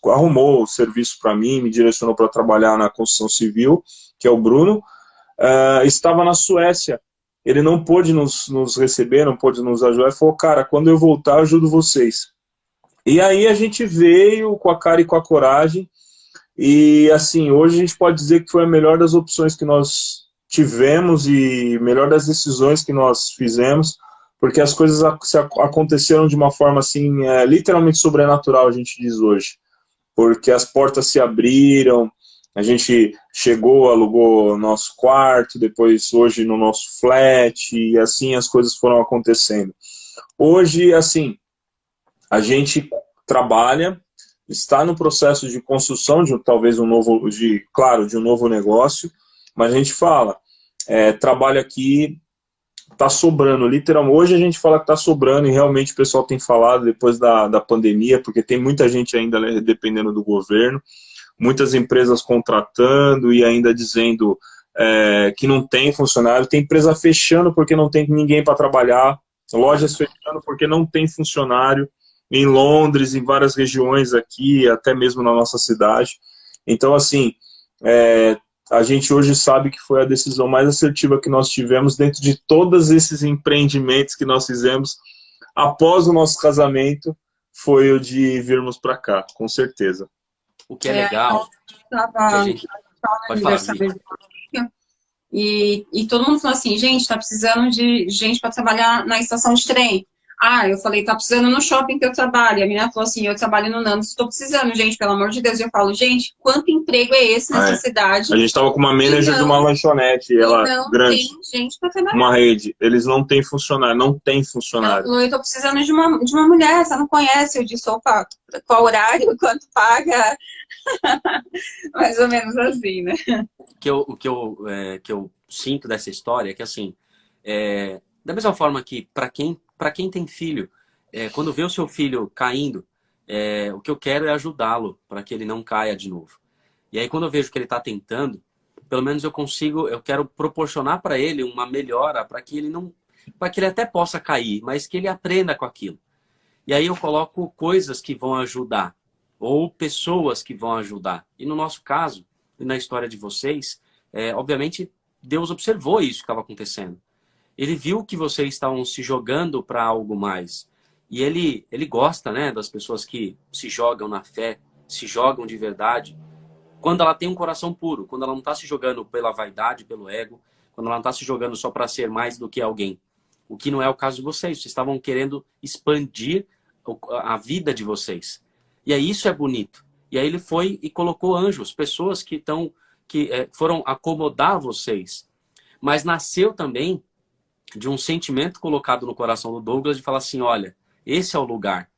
B: arrumou o serviço para mim, me direcionou para trabalhar na construção civil, que é o Bruno. Estava na Suécia, ele não pôde nos receber, não pôde nos ajudar, ele falou, cara, quando eu voltar eu ajudo vocês. E aí a gente veio com a cara e com a coragem, e assim, hoje a gente pode dizer que foi a melhor das opções que nós tivemos e melhor das decisões que nós fizemos, porque as coisas aconteceram de uma forma assim, literalmente sobrenatural, a gente diz hoje, porque as portas se abriram, a gente chegou, alugou nosso quarto, depois hoje no nosso flat, e assim as coisas foram acontecendo. Hoje, assim, a gente trabalha, está no processo de construção de talvez um novo negócio, mas a gente fala, trabalho aqui, está sobrando, literalmente. Hoje a gente fala que está sobrando, e realmente o pessoal tem falado depois da pandemia, porque tem muita gente ainda dependendo do governo, muitas empresas contratando e ainda dizendo que não tem funcionário, tem empresa fechando porque não tem ninguém para trabalhar, lojas fechando porque não tem funcionário, em Londres, em várias regiões aqui, até mesmo na nossa cidade. Então, assim, a gente hoje sabe que foi a decisão mais assertiva que nós tivemos dentro de todos esses empreendimentos que nós fizemos após o nosso casamento, foi o de virmos para cá, com certeza.
A: O que é legal... Pode falar,
C: e todo mundo falou assim, gente, tá precisando de gente para trabalhar na estação de trem. Ah, eu falei, tá precisando no shopping que eu trabalho. A menina falou assim, eu trabalho no Nandos, estou precisando, gente, pelo amor de Deus. Eu falo, gente, quanto emprego é esse nessa cidade?
B: A gente tava com uma manager de uma lanchonete, ela grande,
C: tem gente para trabalhar.
B: Uma rede. Eles não têm funcionário, não tem funcionário.
C: Ela falou, eu tô precisando de uma mulher, você não conhece? Eu disse, opa, qual horário, quanto paga? Mais ou menos assim, né?
A: O que eu sinto dessa história é que, assim, da mesma forma que para quem tem filho, quando vê o seu filho caindo, o que eu quero é ajudá-lo para que ele não caia de novo. E aí quando eu vejo que ele está tentando, pelo menos eu quero proporcionar para ele uma melhora para que ele até possa cair, mas que ele aprenda com aquilo. E aí eu coloco coisas que vão ajudar, ou pessoas que vão ajudar. E no nosso caso, e na história de vocês, obviamente Deus observou isso que estava acontecendo. Ele viu que vocês estavam se jogando para algo mais. E ele gosta, né, das pessoas que se jogam na fé, se jogam de verdade. Quando ela tem um coração puro, quando ela não está se jogando pela vaidade, pelo ego, quando ela não está se jogando só para ser mais do que alguém. O que não é o caso de vocês. Vocês estavam querendo expandir a vida de vocês. E aí isso é bonito. E aí ele foi e colocou anjos, pessoas que foram acomodar vocês. Mas nasceu também de um sentimento colocado no coração do Douglas de falar assim, olha, esse é o lugar.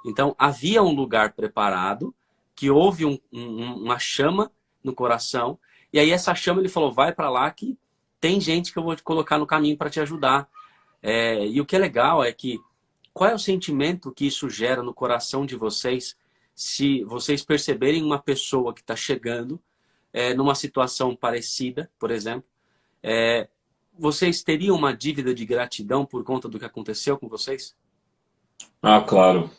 A: Então, havia um lugar preparado, que houve uma chama no coração, e aí essa chama ele falou, vai para lá que tem gente que eu vou te colocar no caminho para te ajudar. E o que é legal é que qual é o sentimento que isso gera no coração de vocês se vocês perceberem uma pessoa que está chegando numa situação parecida, por exemplo, vocês teriam uma dívida de gratidão por conta do que aconteceu com vocês?
B: Ah, claro.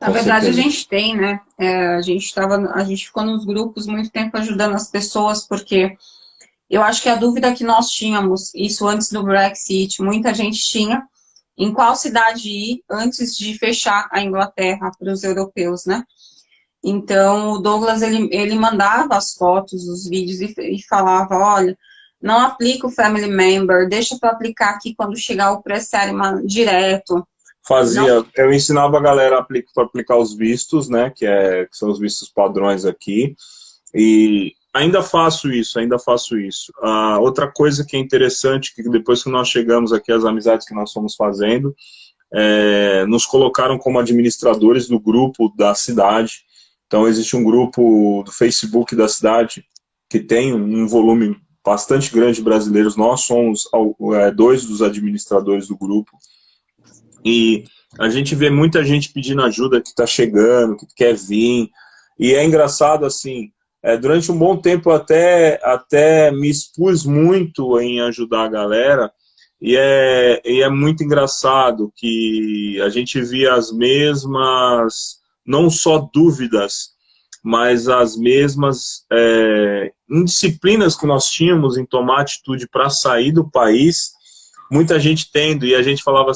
C: Na verdade, a gente tem, né? A gente ficou nos grupos muito tempo ajudando as pessoas, porque eu acho que a dúvida que nós tínhamos, isso antes do Brexit, muita gente tinha, em qual cidade ir antes de fechar a Inglaterra para os europeus, né? Então, o Douglas, ele mandava as fotos, os vídeos e falava, olha, não aplica o Family Member, deixa para aplicar aqui quando chegar o pré-série direto.
B: Eu ensinava a galera para aplicar os vistos, né, que são os vistos padrões aqui, e ainda faço isso. Outra coisa que é interessante, que depois que nós chegamos aqui, as amizades que nós fomos fazendo, nos colocaram como administradores do grupo da cidade. Então existe um grupo do Facebook da cidade que tem um volume bastante grande de brasileiros. Nós somos 2 dos administradores do grupo. E a gente vê muita gente pedindo ajuda que está chegando, que quer vir. E é engraçado, assim, durante um bom tempo até me expus muito em ajudar a galera. E é muito engraçado que a gente via as mesmas, não só dúvidas, mas as mesmas indisciplinas que nós tínhamos em tomar atitude para sair do país. Muita gente tendo, e a gente falava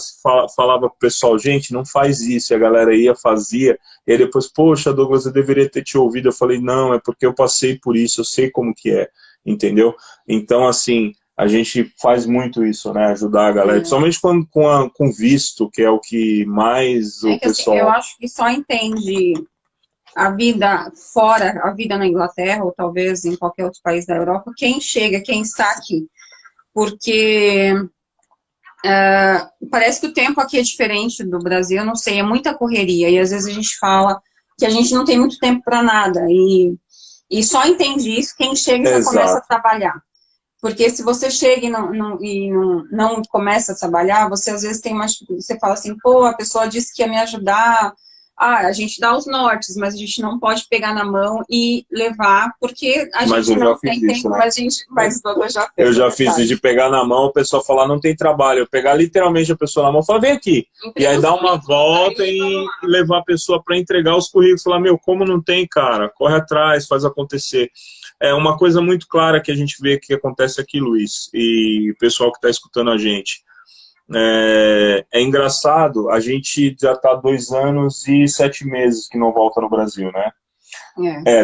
B: pro pessoal, gente, não faz isso, e a galera fazia, e aí depois, poxa, Douglas, eu deveria ter te ouvido. Eu falei, não, é porque eu passei por isso, eu sei como que é, entendeu? Então, assim, a gente faz muito isso, né, ajudar a galera, principalmente com visto, que é o que mais o pessoal...
C: Assim, eu acho que só entende a vida fora, a vida na Inglaterra, ou talvez em qualquer outro país da Europa, quem chega, quem está aqui, porque... parece que o tempo aqui é diferente do Brasil, eu não sei, é muita correria, e às vezes a gente fala que a gente não tem muito tempo para nada, e só entende isso quem chega e já começa a trabalhar. Porque se você chega e não começa a trabalhar, você às vezes você fala assim, pô, a pessoa disse que ia me ajudar, a gente dá os nortes, mas a gente não pode pegar na mão e levar, porque a gente não tem tempo, né? Mas Douglas já fez.
B: Eu já fiz isso de pegar na mão, a pessoa falar, não tem trabalho. Eu pegar literalmente a pessoa na mão e falar, vem aqui. E aí dar uma volta e levar a pessoa para entregar os currículos. Falar, meu, como não tem, cara? Corre atrás, faz acontecer. É uma coisa muito clara que a gente vê que acontece aqui, Luiz, e o pessoal que está escutando a gente. É engraçado, a gente já está 2 anos e 7 meses que não volta no Brasil, né?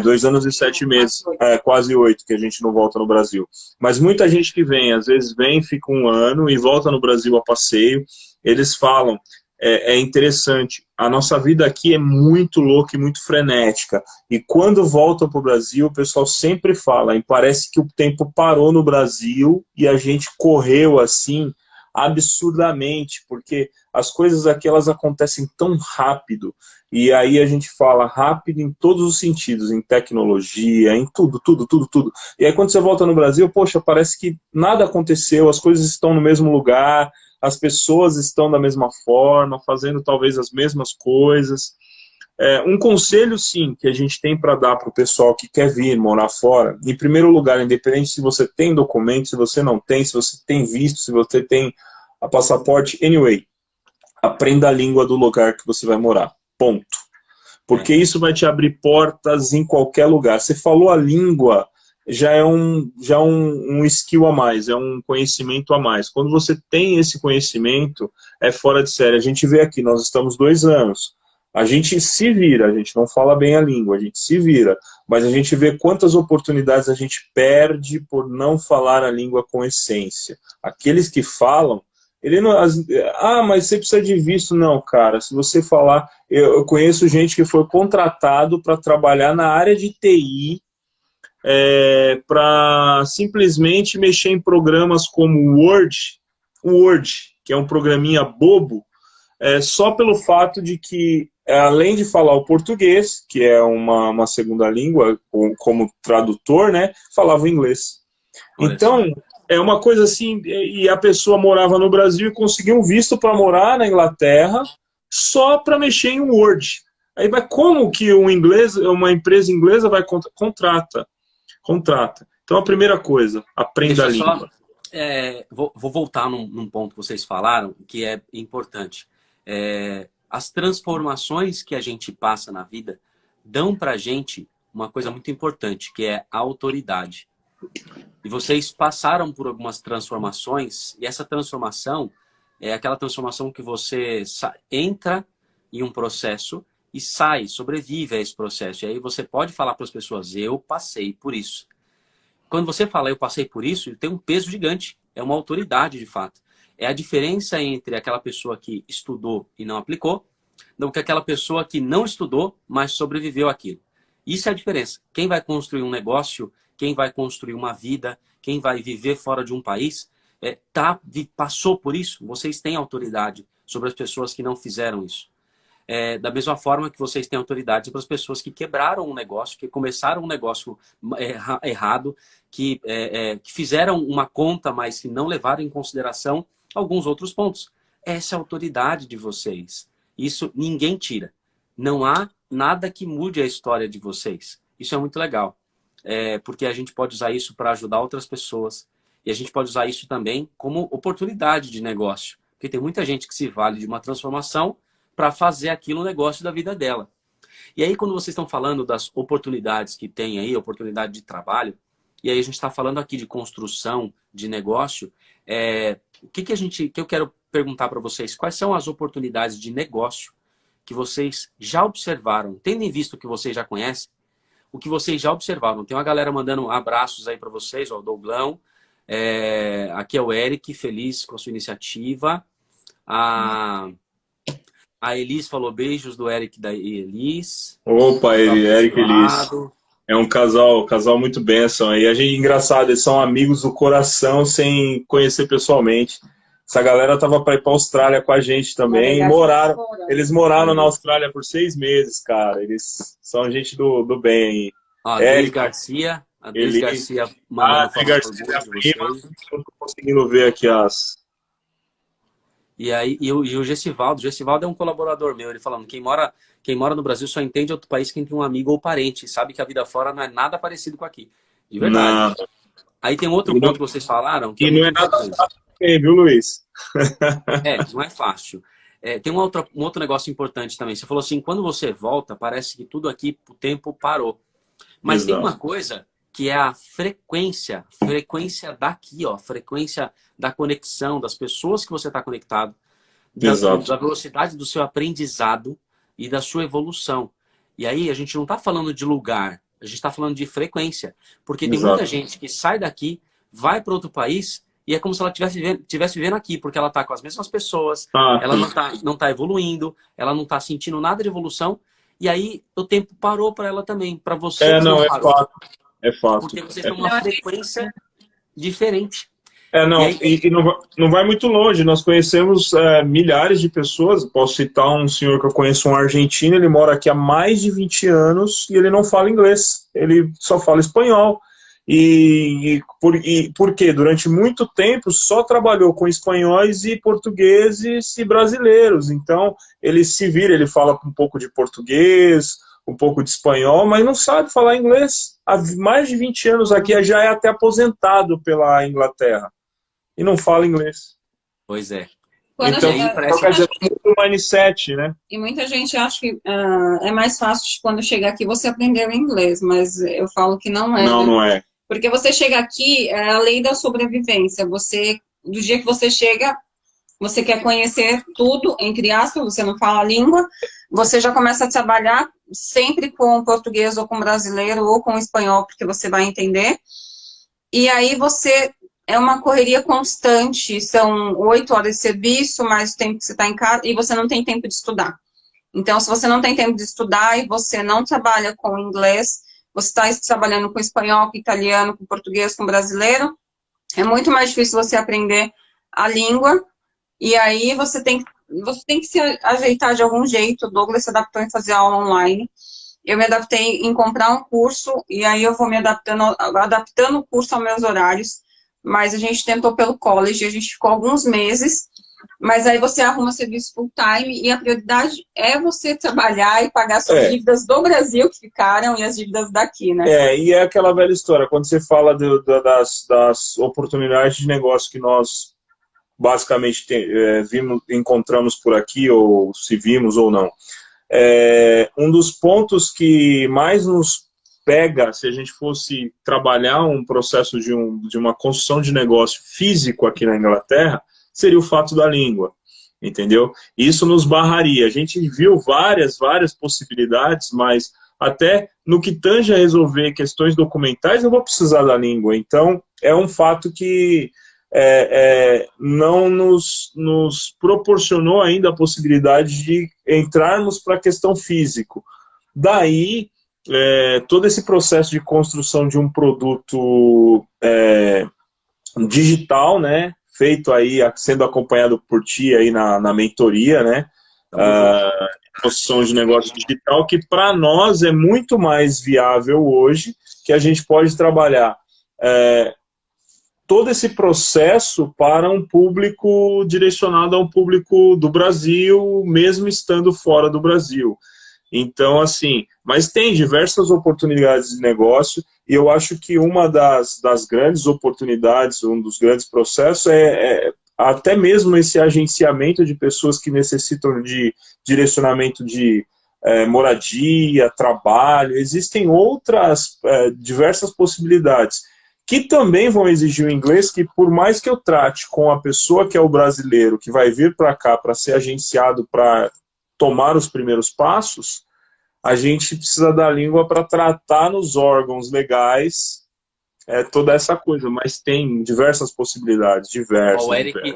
B: 2 anos e 7 meses, quase 8 que a gente não volta no Brasil. Mas muita gente que vem, às vezes vem, fica 1 ano e volta no Brasil a passeio, eles falam, é interessante, a nossa vida aqui é muito louca e muito frenética, e quando voltam para o Brasil, o pessoal sempre fala, e parece que o tempo parou no Brasil e a gente correu assim, absurdamente, porque as coisas aqui elas acontecem tão rápido, e aí a gente fala rápido em todos os sentidos, em tecnologia, em tudo. E aí quando você volta no Brasil, poxa, parece que nada aconteceu, as coisas estão no mesmo lugar, as pessoas estão da mesma forma, fazendo talvez as mesmas coisas. Um conselho, sim, que a gente tem para dar para o pessoal que quer vir morar fora, em primeiro lugar, independente se você tem documento, se você não tem, se você tem visto, se você tem a passaporte, anyway, aprenda a língua do lugar que você vai morar, ponto. Porque isso vai te abrir portas em qualquer lugar. Você falou a língua, já é um skill a mais, é um conhecimento a mais. Quando você tem esse conhecimento, é fora de série. A gente vê aqui, nós estamos 2 anos, a gente se vira, a gente não fala bem a língua, a gente se vira, mas a gente vê quantas oportunidades a gente perde por não falar a língua com essência. Aqueles que falam, mas você precisa de visto. Não, cara, se você falar... Eu conheço gente que foi contratado para trabalhar na área de TI, para simplesmente mexer em programas como Word, que é um programinha bobo, só pelo fato de que, além de falar o português, que é uma segunda língua, como tradutor, né, falava o inglês. Então, é uma coisa assim, e a pessoa morava no Brasil e conseguiu um visto para morar na Inglaterra, só para mexer em Word. Aí vai, como que uma empresa inglesa vai contrata? Então a primeira coisa, aprenda a língua.
A: Vou voltar num ponto que vocês falaram, que é importante. As transformações que a gente passa na vida dão pra gente uma coisa muito importante, que é a autoridade. E vocês passaram por algumas transformações, e essa transformação é aquela transformação que você entra em um processo e sai, sobrevive a esse processo. E aí você pode falar para as pessoas, eu passei por isso. Quando você fala, eu passei por isso, tem um peso gigante. É uma autoridade, de fato. É a diferença entre aquela pessoa que estudou e não aplicou, do que aquela pessoa que não estudou, mas sobreviveu àquilo. Isso é a diferença. Quem vai construir um negócio, quem vai construir uma vida, quem vai viver fora de um país, passou por isso. Vocês têm autoridade sobre as pessoas que não fizeram isso. Da mesma forma que vocês têm autoridade para as pessoas que quebraram um negócio, que começaram um negócio errado, que fizeram uma conta, mas que não levaram em consideração alguns outros pontos. Essa é a autoridade de vocês. Isso ninguém tira. Não há nada que mude a história de vocês. Isso é muito legal. Porque a gente pode usar isso para ajudar outras pessoas. E a gente pode usar isso também como oportunidade de negócio. Porque tem muita gente que se vale de uma transformação para fazer aquilo o negócio da vida dela. E aí, quando vocês estão falando das oportunidades que tem aí, oportunidade de trabalho, e aí a gente está falando aqui de construção, de negócio, o que eu quero perguntar para vocês? Quais são as oportunidades de negócio que vocês já observaram, tendo em vista o que vocês já conhecem, o que vocês já observaram? Tem uma galera mandando abraços aí para vocês, ó, o Douglão, aqui é o Eric, feliz com a sua iniciativa. A Elis falou beijos do Eric da Elis.
B: Opa, Eric e Elis. É um casal muito bênção. E a gente, engraçado, eles são amigos do coração sem conhecer pessoalmente. Essa galera tava para ir para a Austrália com a gente também. Eles moraram na Austrália por 6 meses, cara. Eles são gente do bem aí.
A: A Deise Garcia. A Deise Garcia mandando falar por vocês.
B: Não tô conseguindo ver aqui as...
A: E aí, o Gessivaldo é um colaborador meu, ele falando, quem mora no Brasil só entende outro país quem tem um amigo ou parente, sabe que a vida fora não é nada parecido com aqui. De verdade. Não. Aí tem um outro ponto que vocês falaram. Que
B: não é nada fácil, viu, Luiz?
A: Não é fácil. Tem um outro negócio importante também. Você falou assim, quando você volta, parece que tudo aqui, o tempo parou. Mas Exato. Tem uma coisa que é a frequência daqui, ó, frequência da conexão, das pessoas que você está conectado, da velocidade do seu aprendizado e da sua evolução. E aí a gente não está falando de lugar, a gente está falando de frequência. Porque tem muita gente que sai daqui, vai para outro país e é como se ela estivesse vivendo aqui, porque ela está com as mesmas pessoas, ela não tá evoluindo, ela não está sentindo nada de evolução, e aí o tempo parou para ela também, para você
B: não parou. É fato.
A: Porque vocês têm uma frequência diferente.
B: E não vai muito longe. Nós conhecemos milhares de pessoas. Posso citar um senhor que eu conheço, um argentino. Ele mora aqui há mais de 20 anos e ele não fala inglês. Ele só fala espanhol. Por quê? Durante muito tempo só trabalhou com espanhóis e portugueses e brasileiros. Então, ele se vira, ele fala um pouco de português, um pouco de espanhol, mas não sabe falar inglês. Há mais de 20 anos aqui, já é até aposentado pela Inglaterra. E não fala inglês.
A: Pois é.
B: Então, quer dizer, muito mindset, né?
C: E muita gente acha que é mais fácil quando chegar aqui você aprender o inglês, mas eu falo que não é.
B: Não é.
C: Porque você chega aqui, é a lei da sobrevivência. Do dia que você chega, você quer conhecer tudo, entre aspas, você não fala a língua, você já começa a trabalhar sempre com português ou com brasileiro ou com espanhol, porque você vai entender. E aí é uma correria constante, são 8 horas de serviço, mais o tempo que você está em casa, e você não tem tempo de estudar. Então, se você não tem tempo de estudar e você não trabalha com inglês, você está trabalhando com espanhol, com italiano, com português, com brasileiro, é muito mais difícil você aprender a língua, e aí você tem que se ajeitar de algum jeito. O Douglas se adaptou em fazer aula online. Eu me adaptei em comprar um curso, e aí eu vou me adaptando o curso aos meus horários. Mas a gente tentou pelo college, a gente ficou alguns meses Mas aí você arruma serviço full time e a prioridade é você trabalhar e pagar suas dívidas do Brasil que ficaram e as dívidas daqui, né?
B: E é aquela velha história, quando você fala das oportunidades de negócio que nós basicamente encontramos por aqui, ou se vimos ou não. Um dos pontos que mais nos pega, se a gente fosse trabalhar um processo de uma construção de negócio físico aqui na Inglaterra, seria o fato da língua, entendeu? Isso nos barraria. A gente viu várias possibilidades, mas até no que tange a resolver questões documentais, eu vou precisar da língua. Então, é um fato que não nos proporcionou ainda a possibilidade de entrarmos para a questão físico. Daí, todo esse processo de construção de um produto digital, né, feito aí, sendo acompanhado por ti aí na mentoria, né, construção de negócio digital, que para nós é muito mais viável hoje, que a gente pode trabalhar todo esse processo para um público direcionado a um público do Brasil, mesmo estando fora do Brasil. Então, assim, mas tem diversas oportunidades de negócio, e eu acho que uma das grandes oportunidades, um dos grandes processos até mesmo esse agenciamento de pessoas que necessitam de direcionamento de moradia, trabalho. Existem outras diversas possibilidades que também vão exigir o inglês, que por mais que eu trate com a pessoa que é o brasileiro, que vai vir para cá para ser agenciado para tomar os primeiros passos, a gente precisa da língua para tratar nos órgãos legais toda essa coisa, mas tem diversas possibilidades, diversas.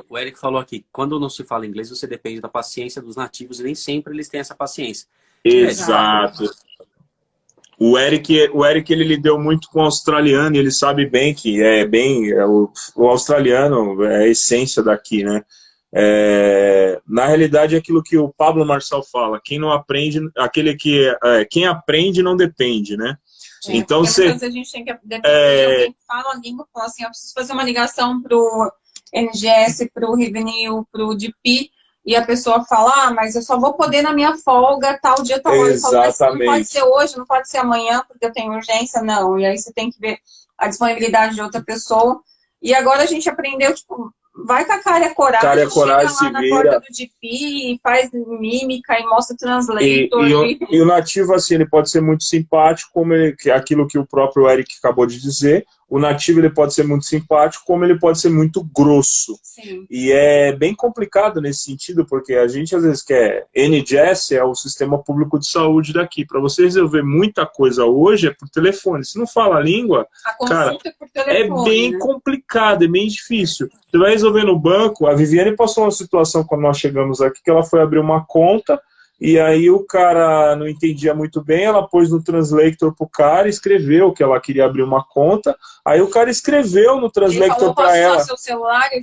A: O Eric falou aqui, quando não se fala inglês, você depende da paciência dos nativos, e nem sempre eles têm essa paciência.
B: Exato. O Eric ele lidou muito com o australiano, e ele sabe bem que o australiano é a essência daqui, né? Na realidade, é aquilo que o Pablo Marçal fala, quem não aprende, quem aprende não depende, né? Então
C: muitas vezes a gente tem que depender de alguém que fala a língua, fala assim, eu preciso fazer uma ligação pro NGS, pro Revenue, pro DP, e a pessoa fala, mas eu só vou poder na minha folga, tal dia, tal hora.
B: Exatamente.
C: Não pode ser hoje, não pode ser amanhã, porque eu tenho urgência, não. E aí você tem que ver a disponibilidade de outra pessoa. E agora a gente aprendeu, tipo, vai com a cara e a coragem, chega lá na porta do DP e faz mímica e mostra o translator.
B: E o nativo, assim, ele pode ser muito simpático, como aquilo que o próprio Eric acabou de dizer. O nativo ele pode ser muito simpático, como ele pode ser muito grosso.
C: Sim.
B: E é bem complicado nesse sentido, porque a gente às vezes quer... NHS é o Sistema Público de Saúde daqui. Para você resolver muita coisa hoje é por telefone. Se não fala a língua, cara,
C: é por telefone,
B: é bem complicado, é bem difícil. Você vai resolver no banco. A Viviane passou uma situação quando nós chegamos aqui, que ela foi abrir uma conta, e aí o cara não entendia muito bem, ela pôs no translator pro cara, escreveu que ela queria abrir uma conta, aí o cara escreveu no translator para ela,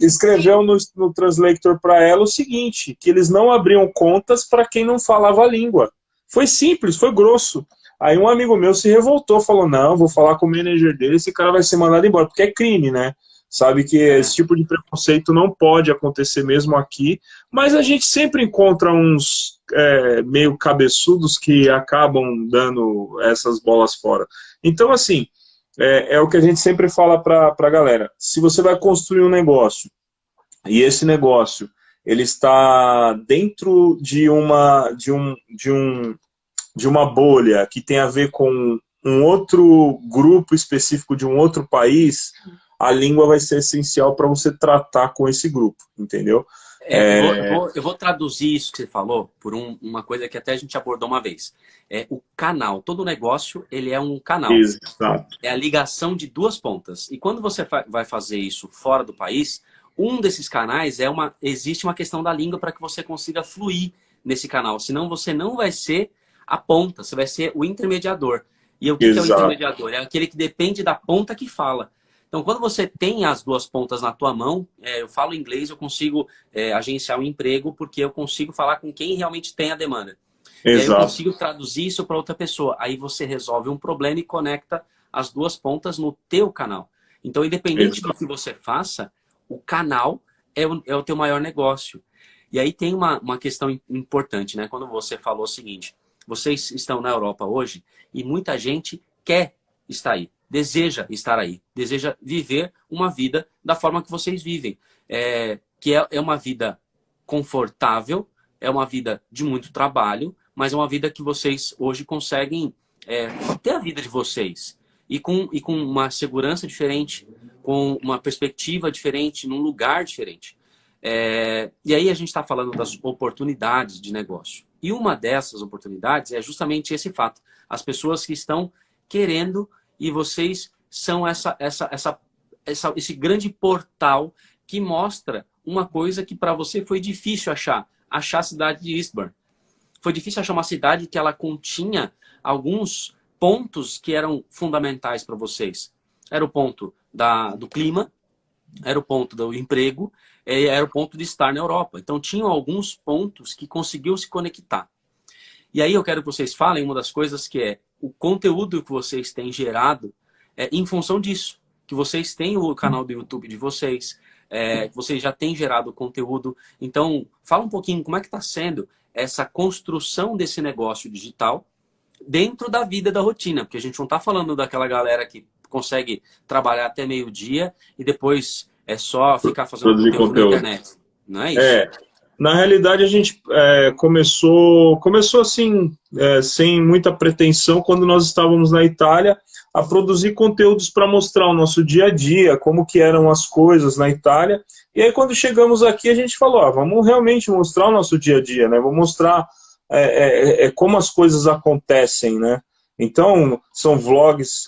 B: escreveu no translator para ela o seguinte, que eles não abriam contas para quem não falava a língua. Foi simples, foi grosso. Aí um amigo meu se revoltou, falou, não, vou falar com o manager dele, esse cara vai ser mandado embora, porque é crime, né? Sabe que esse tipo de preconceito não pode acontecer mesmo aqui, mas a gente sempre encontra uns meio cabeçudos que acabam dando essas bolas fora. Então, assim, é o que a gente sempre fala para a galera. Se você vai construir um negócio, e esse negócio ele está dentro de uma bolha que tem a ver com um outro grupo específico de um outro país, a língua vai ser essencial para você tratar com esse grupo, entendeu?
A: Eu vou traduzir isso que você falou por uma coisa que até a gente abordou uma vez. O canal, todo negócio, ele é um canal.
B: Exato.
A: É a ligação de duas pontas. E quando você vai fazer isso fora do país, um desses canais existe uma questão da língua para que você consiga fluir nesse canal. Senão você não vai ser a ponta, você vai ser o intermediador. E o que é o intermediador? É aquele que depende da ponta que fala. Então, quando você tem as duas pontas na tua mão, eu falo inglês, eu consigo agenciar um emprego, porque eu consigo falar com quem realmente tem a demanda. Exato. E aí eu consigo traduzir isso para outra pessoa. Aí você resolve um problema e conecta as duas pontas no teu canal. Então, independente do que você faça, o canal é o teu maior negócio. E aí tem uma questão importante, né? Quando você falou o seguinte, vocês estão na Europa hoje e muita gente quer estar aí, deseja estar aí, deseja viver uma vida da forma que vocês vivem, que é uma vida confortável, é uma vida de muito trabalho, mas é uma vida que vocês hoje conseguem ter a vida de vocês e com uma segurança diferente, com uma perspectiva diferente, num lugar diferente. E aí a gente está falando das oportunidades de negócio. E uma dessas oportunidades é justamente esse fato. As pessoas que estão querendo e vocês são esse grande portal que mostra uma coisa que para você foi difícil achar a cidade de Eastbourne. Foi difícil achar uma cidade que ela continha alguns pontos que eram fundamentais para vocês. Era o ponto do clima, era o ponto do emprego, era o ponto de estar na Europa. Então, tinham alguns pontos que conseguiam se conectar. E aí eu quero que vocês falem uma das coisas que é o conteúdo que vocês têm gerado em função disso. Que vocês têm o canal do YouTube de vocês, que vocês já têm gerado conteúdo. Então, fala um pouquinho como é que está sendo essa construção desse negócio digital dentro da vida da rotina. Porque a gente não está falando daquela galera que consegue trabalhar até meio-dia e depois é só ficar fazendo conteúdo na internet. Não é isso?
B: Na realidade, a gente começou assim, sem muita pretensão, quando nós estávamos na Itália, a produzir conteúdos para mostrar o nosso dia a dia, como que eram as coisas na Itália. E aí, quando chegamos aqui, a gente falou, vamos realmente mostrar o nosso dia a dia, né? Vamos mostrar como as coisas acontecem, né? Então, são vlogs,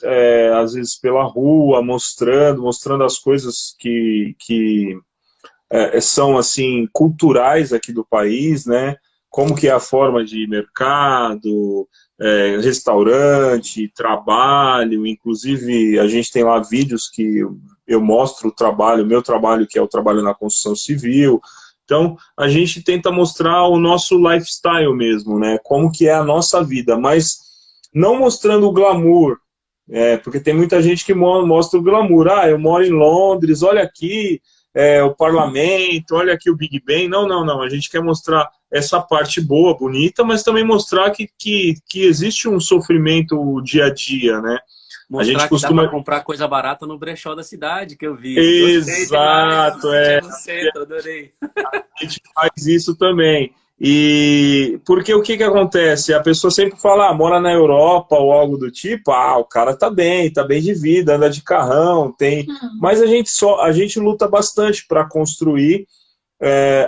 B: às vezes, pela rua, mostrando as coisas que são, assim, culturais aqui do país, né? Como que é a forma de mercado, restaurante, trabalho. Inclusive, a gente tem lá vídeos que eu mostro o meu trabalho, que é o trabalho na construção civil. Então, a gente tenta mostrar o nosso lifestyle mesmo, né? Como que é a nossa vida, mas não mostrando o glamour, porque tem muita gente que mostra o glamour. Eu moro em Londres, olha aqui o parlamento, olha aqui o Big Ben. Não. A gente quer mostrar essa parte boa, bonita, mas também mostrar que existe um sofrimento dia a dia, né?
A: Mostrar
B: a gente
A: que dá para comprar coisa barata no brechó da cidade, que eu vi.
B: Exato,
A: No centro, adorei.
B: A gente faz isso também. E porque o que acontece? A pessoa sempre fala, mora na Europa ou algo do tipo, o cara tá bem de vida, anda de carrão, tem. Mas a gente luta bastante para construir,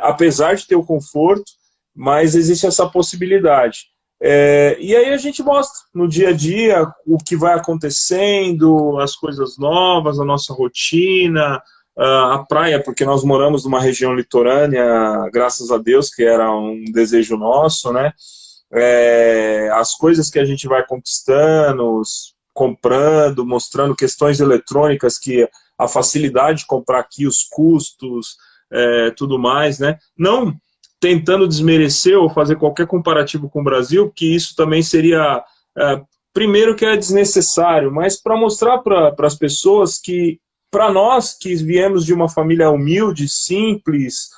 B: apesar de ter o conforto, mas existe essa possibilidade. E aí a gente mostra no dia a dia o que vai acontecendo, as coisas novas, a nossa rotina, a praia, porque nós moramos numa região litorânea, graças a Deus, que era um desejo nosso, né? As coisas que a gente vai conquistando, comprando, mostrando questões eletrônicas, que a facilidade de comprar aqui, os custos, tudo mais, né? Não tentando desmerecer ou fazer qualquer comparativo com o Brasil, que isso também seria, primeiro que é desnecessário, mas para mostrar para as pessoas que, para nós que viemos de uma família humilde, simples,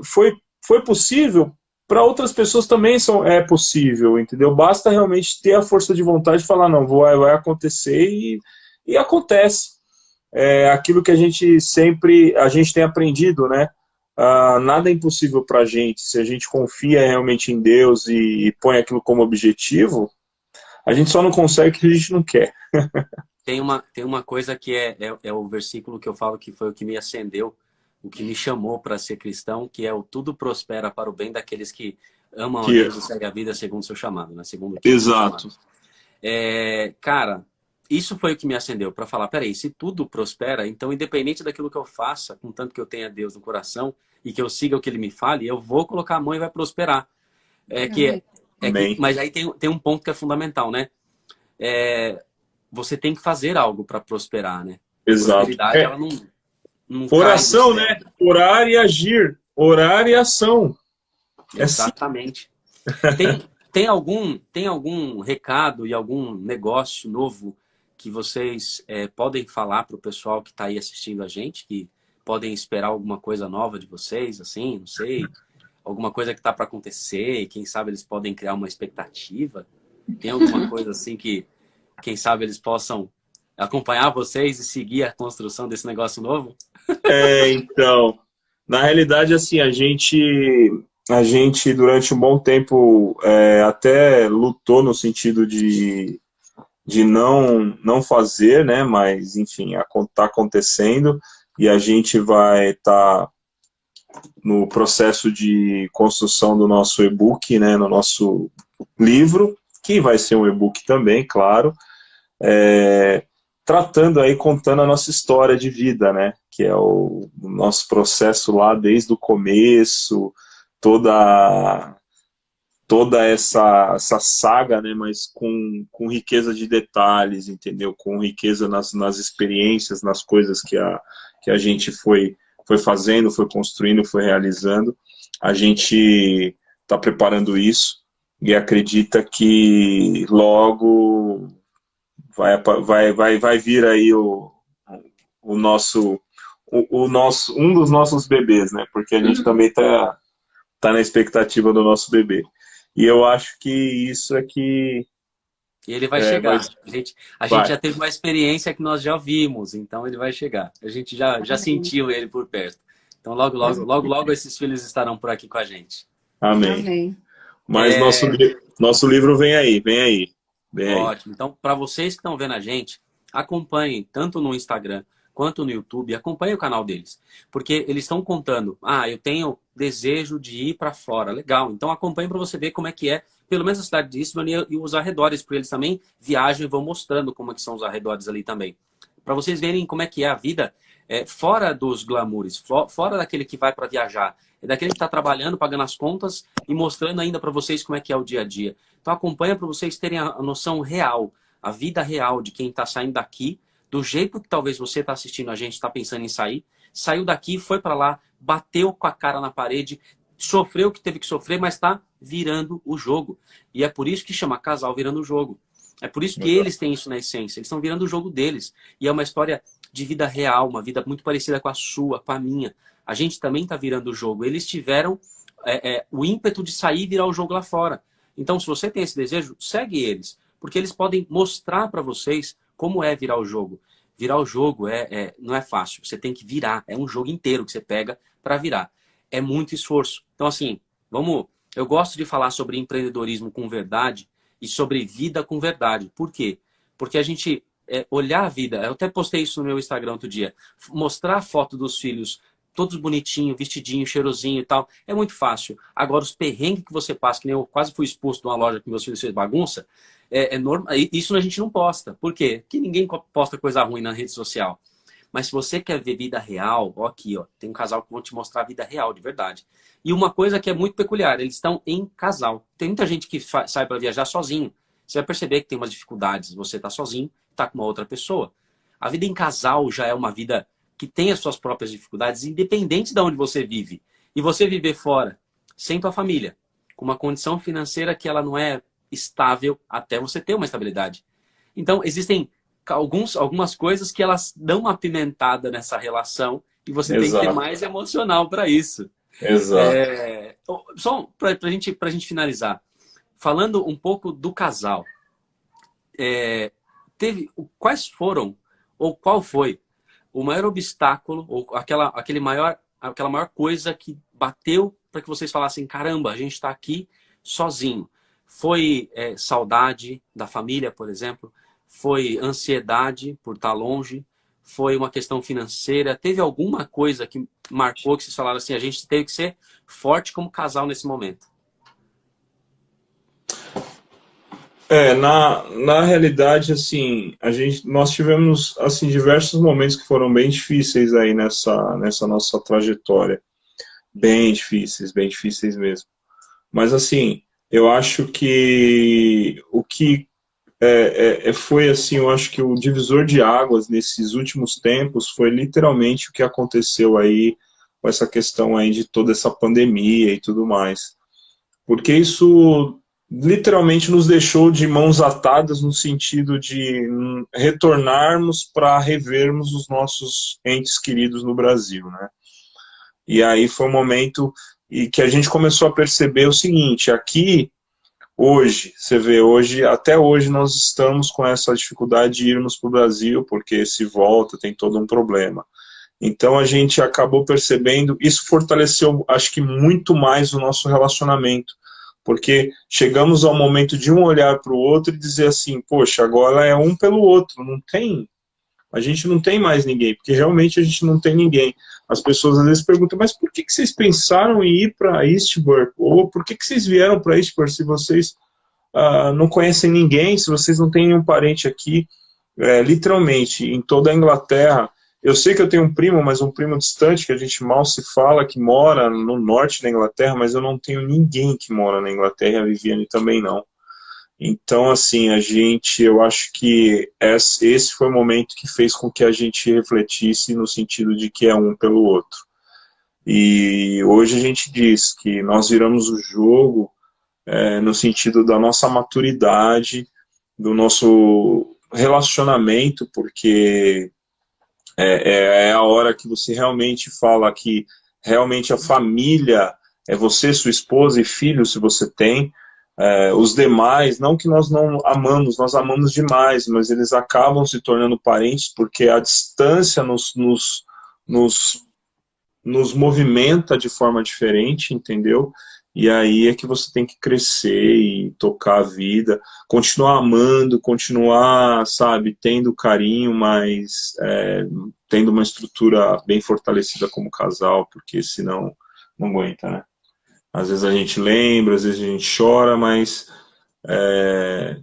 B: foi possível, para outras pessoas também é possível, entendeu? Basta realmente ter a força de vontade de falar, não, vai acontecer e acontece. Aquilo que a gente tem aprendido, né? Nada é impossível para a gente. Se a gente confia realmente em Deus e põe aquilo como objetivo, a gente só não consegue o que a gente não quer.
A: Tem uma coisa que é o versículo que eu falo que foi o que me acendeu, o que me chamou para ser cristão, que é o tudo prospera para o bem daqueles que amam a Deus e seguem a vida segundo o seu chamado, né? Segundo o
B: Exato.
A: Cara, isso foi o que me acendeu para falar, peraí, se tudo prospera, então independente daquilo que eu faça, contanto que eu tenha Deus no coração e que eu siga o que Ele me fale, eu vou colocar a mão e vai prosperar. Mas aí tem um ponto que é fundamental, né? Você tem que fazer algo para prosperar, né?
B: Exato.
A: A prosperidade, ela não
B: oração, né? Orar e agir. Orar e ação.
A: Exatamente. Tem algum recado e algum negócio novo que vocês podem falar para o pessoal que está aí assistindo a gente, que podem esperar alguma coisa nova de vocês, assim, não sei. alguma coisa que está para acontecer e quem sabe eles podem criar uma expectativa? Tem alguma coisa assim que, quem sabe, eles possam acompanhar vocês e seguir a construção desse negócio novo?
B: Então, na realidade, assim, a gente durante um bom tempo até lutou no sentido de não fazer, né? Mas, enfim, está acontecendo e a gente vai estar no processo de construção do nosso e-book, né? No nosso livro, que vai ser um e-book também, claro, tratando aí, contando a nossa história de vida, né? Que é o nosso processo lá desde o começo, toda essa saga, né, mas com riqueza de detalhes, entendeu? Com riqueza nas experiências, nas coisas que a gente foi fazendo, foi construindo, foi realizando. A gente está preparando isso e acredita que logo vai vir aí o nosso um dos nossos bebês, né? Porque a gente também tá na expectativa do nosso bebê. E eu acho que isso é que
A: E ele vai chegar. A gente
B: vai.
A: já teve uma experiência que nós já vimos, então ele vai chegar. A gente já sentiu ele por perto. Então logo esses filhos estarão por aqui com a gente.
B: Amém.
C: Amém.
B: Mas nosso livro vem aí, vem aí. Vem aí.
A: Ótimo. Então, para vocês que estão vendo a gente, acompanhem tanto no Instagram quanto no YouTube, acompanhem o canal deles. Porque eles estão contando, eu tenho desejo de ir para fora. Legal. Então acompanhe para você ver como é que é, pelo menos a cidade de Eastman e os arredores, porque eles também viajam e vão mostrando como é que são os arredores ali também. Para vocês verem como é que é a vida fora dos glamours, fora daquele que vai para viajar. É daquele que está trabalhando, pagando as contas e mostrando ainda para vocês como é que é o dia a dia. Então acompanha para vocês terem a noção real, a vida real de quem está saindo daqui, do jeito que talvez você está assistindo a gente, está pensando em sair, saiu daqui, foi para lá, bateu com a cara na parede, sofreu o que teve que sofrer, mas está virando o jogo. E é por isso que chama Casal Virando o Jogo. É por isso que eles têm isso na essência. Eles estão virando o jogo deles. E é uma história de vida real, uma vida muito parecida com a sua, com a minha. A gente também está virando o jogo. Eles tiveram o ímpeto de sair e virar o jogo lá fora. Então, se você tem esse desejo, segue eles. Porque eles podem mostrar para vocês como é virar o jogo. Virar o jogo não é fácil. Você tem que virar. É um jogo inteiro que você pega para virar. É muito esforço. Então, assim, eu gosto de falar sobre empreendedorismo com verdade e sobre vida com verdade. Por quê? Porque a gente olhar a vida... Eu até postei isso no meu Instagram outro dia. Mostrar a foto dos filhos todos bonitinhos, vestidinho, cheirosinho e tal, é muito fácil. Agora, os perrengues que você passa, que nem eu quase fui expulso de uma loja que meus filhos fez bagunça, normal. Isso a gente não posta. Por quê? Porque ninguém posta coisa ruim na rede social. Mas se você quer ver vida real, aqui, tem um casal que vão te mostrar a vida real, de verdade. E uma coisa que é muito peculiar, eles estão em casal. Tem muita gente que sai para viajar sozinho. Você vai perceber que tem umas dificuldades. Você está sozinho, está com uma outra pessoa. A vida em casal já é uma vida que tem as suas próprias dificuldades, independente de onde você vive. E você viver fora, sem tua família, com uma condição financeira que ela não é estável até você ter uma estabilidade. Então, existem algumas coisas que elas dão uma apimentada nessa relação e você tem que ter mais emocional para isso.
B: Exato.
A: Só para a gente finalizar, falando um pouco do casal, quais foram, ou qual foi o maior obstáculo, ou aquela maior coisa que bateu para que vocês falassem, caramba, a gente está aqui sozinho? Foi saudade da família, por exemplo? Foi ansiedade por estar longe? Foi uma questão financeira? Teve alguma coisa que marcou que vocês falaram assim, a gente teve que ser forte como casal nesse momento?
B: Na realidade, assim, nós tivemos assim, diversos momentos que foram bem difíceis aí nessa nossa trajetória. Bem difíceis mesmo. Mas, assim, eu acho que o que foi, assim, eu acho que o divisor de águas nesses últimos tempos foi literalmente o que aconteceu aí com essa questão aí de toda essa pandemia e tudo mais. Porque isso literalmente nos deixou de mãos atadas no sentido de retornarmos para revermos os nossos entes queridos no Brasil, né? E aí foi um momento e que a gente começou a perceber o seguinte, aqui, hoje, você vê, até hoje nós estamos com essa dificuldade de irmos para o Brasil, porque se volta tem todo um problema. Então a gente acabou percebendo, isso fortaleceu, acho que muito mais o nosso relacionamento, porque chegamos ao momento de um olhar para o outro e dizer assim, poxa, agora é um pelo outro, a gente não tem mais ninguém, porque realmente a gente não tem ninguém. As pessoas às vezes perguntam, mas por que vocês pensaram em ir para Eastbourne? Ou por que vocês vieram para Eastbourne se vocês não conhecem ninguém, se vocês não têm nenhum parente aqui? Literalmente, em toda a Inglaterra, eu sei que eu tenho um primo, mas um primo distante, que a gente mal se fala, que mora no norte da Inglaterra, mas eu não tenho ninguém que mora na Inglaterra, a Viviane também não. Então, assim, eu acho que esse foi o momento que fez com que a gente refletisse no sentido de que é um pelo outro. E hoje a gente diz que nós viramos o jogo no sentido da nossa maturidade, do nosso relacionamento, porque é a hora que você realmente fala que realmente a família é você, sua esposa e filhos, se você tem. Os demais, não que nós não amamos, nós amamos demais, mas eles acabam se tornando parentes porque a distância nos movimenta de forma diferente, entendeu? E aí é que você tem que crescer e tocar a vida, continuar amando, continuar, sabe, tendo carinho, mas tendo uma estrutura bem fortalecida como casal, porque senão não aguenta, né? Às vezes a gente lembra, às vezes a gente chora, mas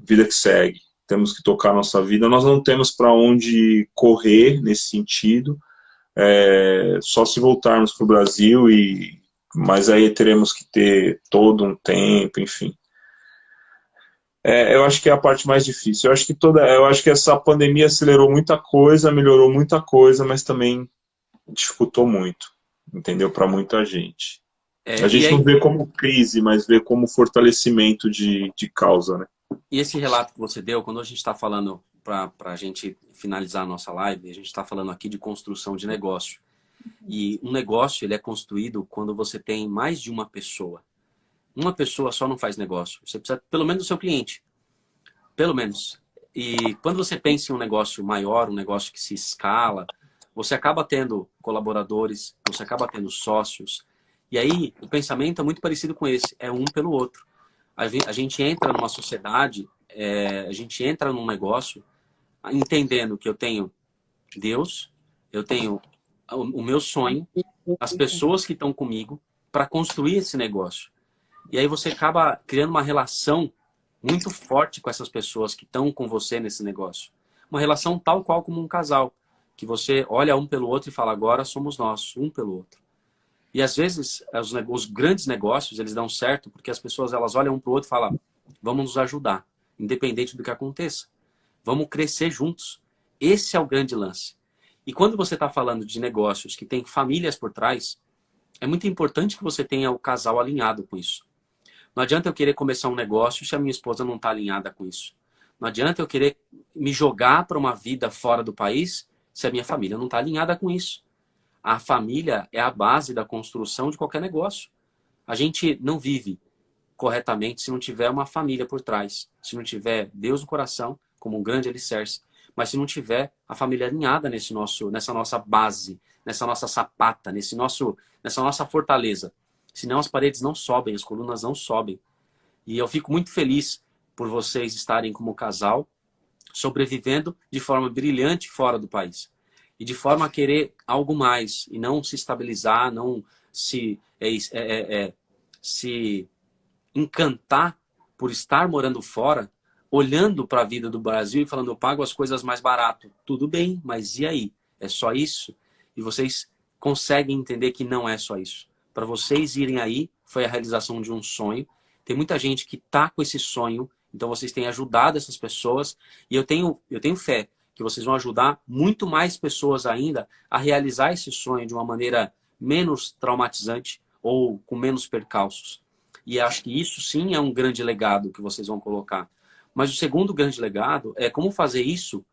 B: vida que segue. Temos que tocar a nossa vida. Nós não temos para onde correr nesse sentido, só se voltarmos para o Brasil, mas aí teremos que ter todo um tempo, enfim. Eu acho que é a parte mais difícil. Eu acho que essa pandemia acelerou muita coisa, melhorou muita coisa, mas também dificultou muito, entendeu? Para muita gente. A gente não vê como crise, mas vê como fortalecimento de causa, né?
A: E esse relato que você deu, quando a gente está falando, para a gente finalizar a nossa live, a gente está falando aqui de construção de negócio. E um negócio, ele é construído quando você tem mais de uma pessoa. Uma pessoa só não faz negócio. Você precisa, pelo menos, do seu cliente. Pelo menos. E quando você pensa em um negócio maior, um negócio que se escala, você acaba tendo colaboradores, você acaba tendo sócios. E aí, o pensamento é muito parecido com esse. É um pelo outro. A gente entra numa sociedade, a gente entra num negócio entendendo que eu tenho Deus, eu tenho o meu sonho, as pessoas que estão comigo para construir esse negócio. E aí você acaba criando uma relação muito forte com essas pessoas que estão com você nesse negócio. Uma relação tal qual como um casal, que você olha um pelo outro e fala, agora somos nós, um pelo outro. E às vezes os grandes negócios, eles dão certo porque as pessoas elas olham um para o outro e falam, vamos nos ajudar, independente do que aconteça. Vamos crescer juntos. Esse é o grande lance. E quando você está falando de negócios que tem famílias por trás, é muito importante que você tenha o casal alinhado com isso. Não adianta eu querer começar um negócio se a minha esposa não está alinhada com isso. Não adianta eu querer me jogar para uma vida fora do país se a minha família não está alinhada com isso. A família é a base da construção de qualquer negócio. A gente não vive corretamente se não tiver uma família por trás. Se não tiver Deus no coração, como um grande alicerce. Mas se não tiver a família alinhada nessa nossa base, nessa nossa sapata, nessa nossa fortaleza. Senão as paredes não sobem, as colunas não sobem. E eu fico muito feliz por vocês estarem como casal, sobrevivendo de forma brilhante fora do país. E de forma a querer algo mais, e não se estabilizar, não se encantar por estar morando fora, olhando para a vida do Brasil e falando, eu pago as coisas mais barato. Tudo bem, mas e aí? É só isso? E vocês conseguem entender que não é só isso. Para vocês irem aí, foi a realização de um sonho. Tem muita gente que está com esse sonho, então vocês têm ajudado essas pessoas, e eu tenho fé que vocês vão ajudar muito mais pessoas ainda a realizar esse sonho de uma maneira menos traumatizante ou com menos percalços. E acho que isso sim é um grande legado que vocês vão colocar. Mas o segundo grande legado é como fazer isso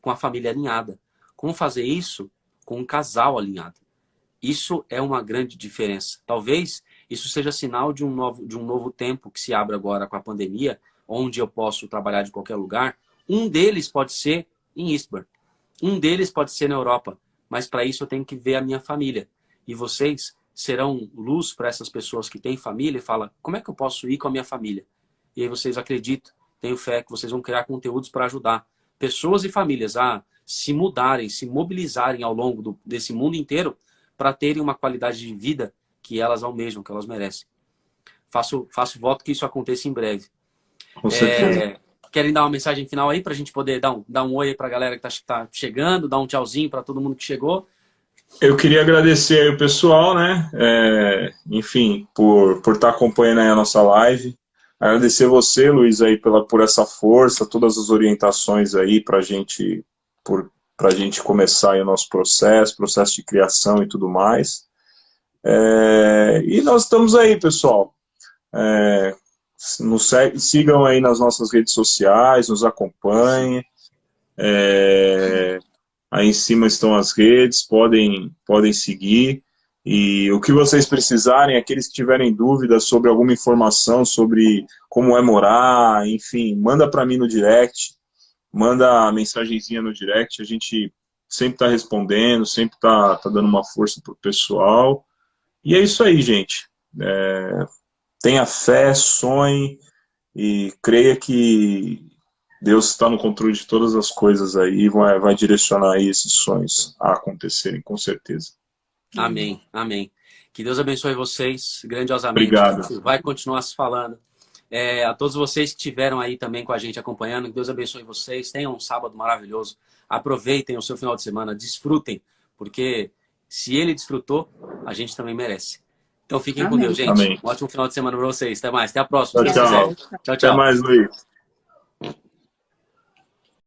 A: com a família alinhada. Como fazer isso com um casal alinhado. Isso é uma grande diferença. Talvez isso seja sinal de um novo tempo que se abre agora com a pandemia, onde eu posso trabalhar de qualquer lugar. Um deles pode ser em Eastbourne. Um deles pode ser na Europa. Mas para isso eu tenho que ver a minha família. E vocês serão luz para essas pessoas que têm família e falam, como é que eu posso ir com a minha família? E aí vocês acreditam, tenho fé que vocês vão criar conteúdos para ajudar pessoas e famílias a se mudarem, se mobilizarem ao longo desse mundo inteiro para terem uma qualidade de vida que elas almejam, que elas merecem. Faço voto que isso aconteça em breve.
B: Com certeza.
A: Querem dar uma mensagem final aí para a gente poder dar um oi aí para a galera que está chegando, dar um tchauzinho para todo mundo que chegou?
B: Eu queria agradecer aí o pessoal, né? Enfim, por estar acompanhando aí a nossa live. Agradecer você, Luiz, aí por essa força, todas as orientações aí para gente começar aí o nosso processo de criação e tudo mais. E nós estamos aí, pessoal. Sigam aí nas nossas redes sociais, nos acompanhem. Aí em cima estão as redes, podem seguir. E o que vocês precisarem, aqueles que tiverem dúvidas sobre alguma informação, sobre como é morar, enfim, manda para mim no direct, manda a mensagenzinha no direct, a gente sempre está respondendo, sempre está dando uma força pro pessoal. E é isso aí, gente. Tenha fé, sonhe e creia que Deus está no controle de todas as coisas aí e vai direcionar aí esses sonhos a acontecerem, com certeza.
A: Amém, amém. Que Deus abençoe vocês grandiosamente.
B: Obrigado.
A: Vai continuar se falando. A todos vocês que estiveram aí também com a gente acompanhando, que Deus abençoe vocês. Tenham um sábado maravilhoso. Aproveitem o seu final de semana, desfrutem, porque se ele desfrutou, a gente também merece. Então fiquem com Deus, gente.
B: Amém.
A: Um ótimo final de semana para vocês. Até mais. Até a próxima.
B: Tchau, tchau.
A: Tchau, tchau.
B: Até mais, Luiz.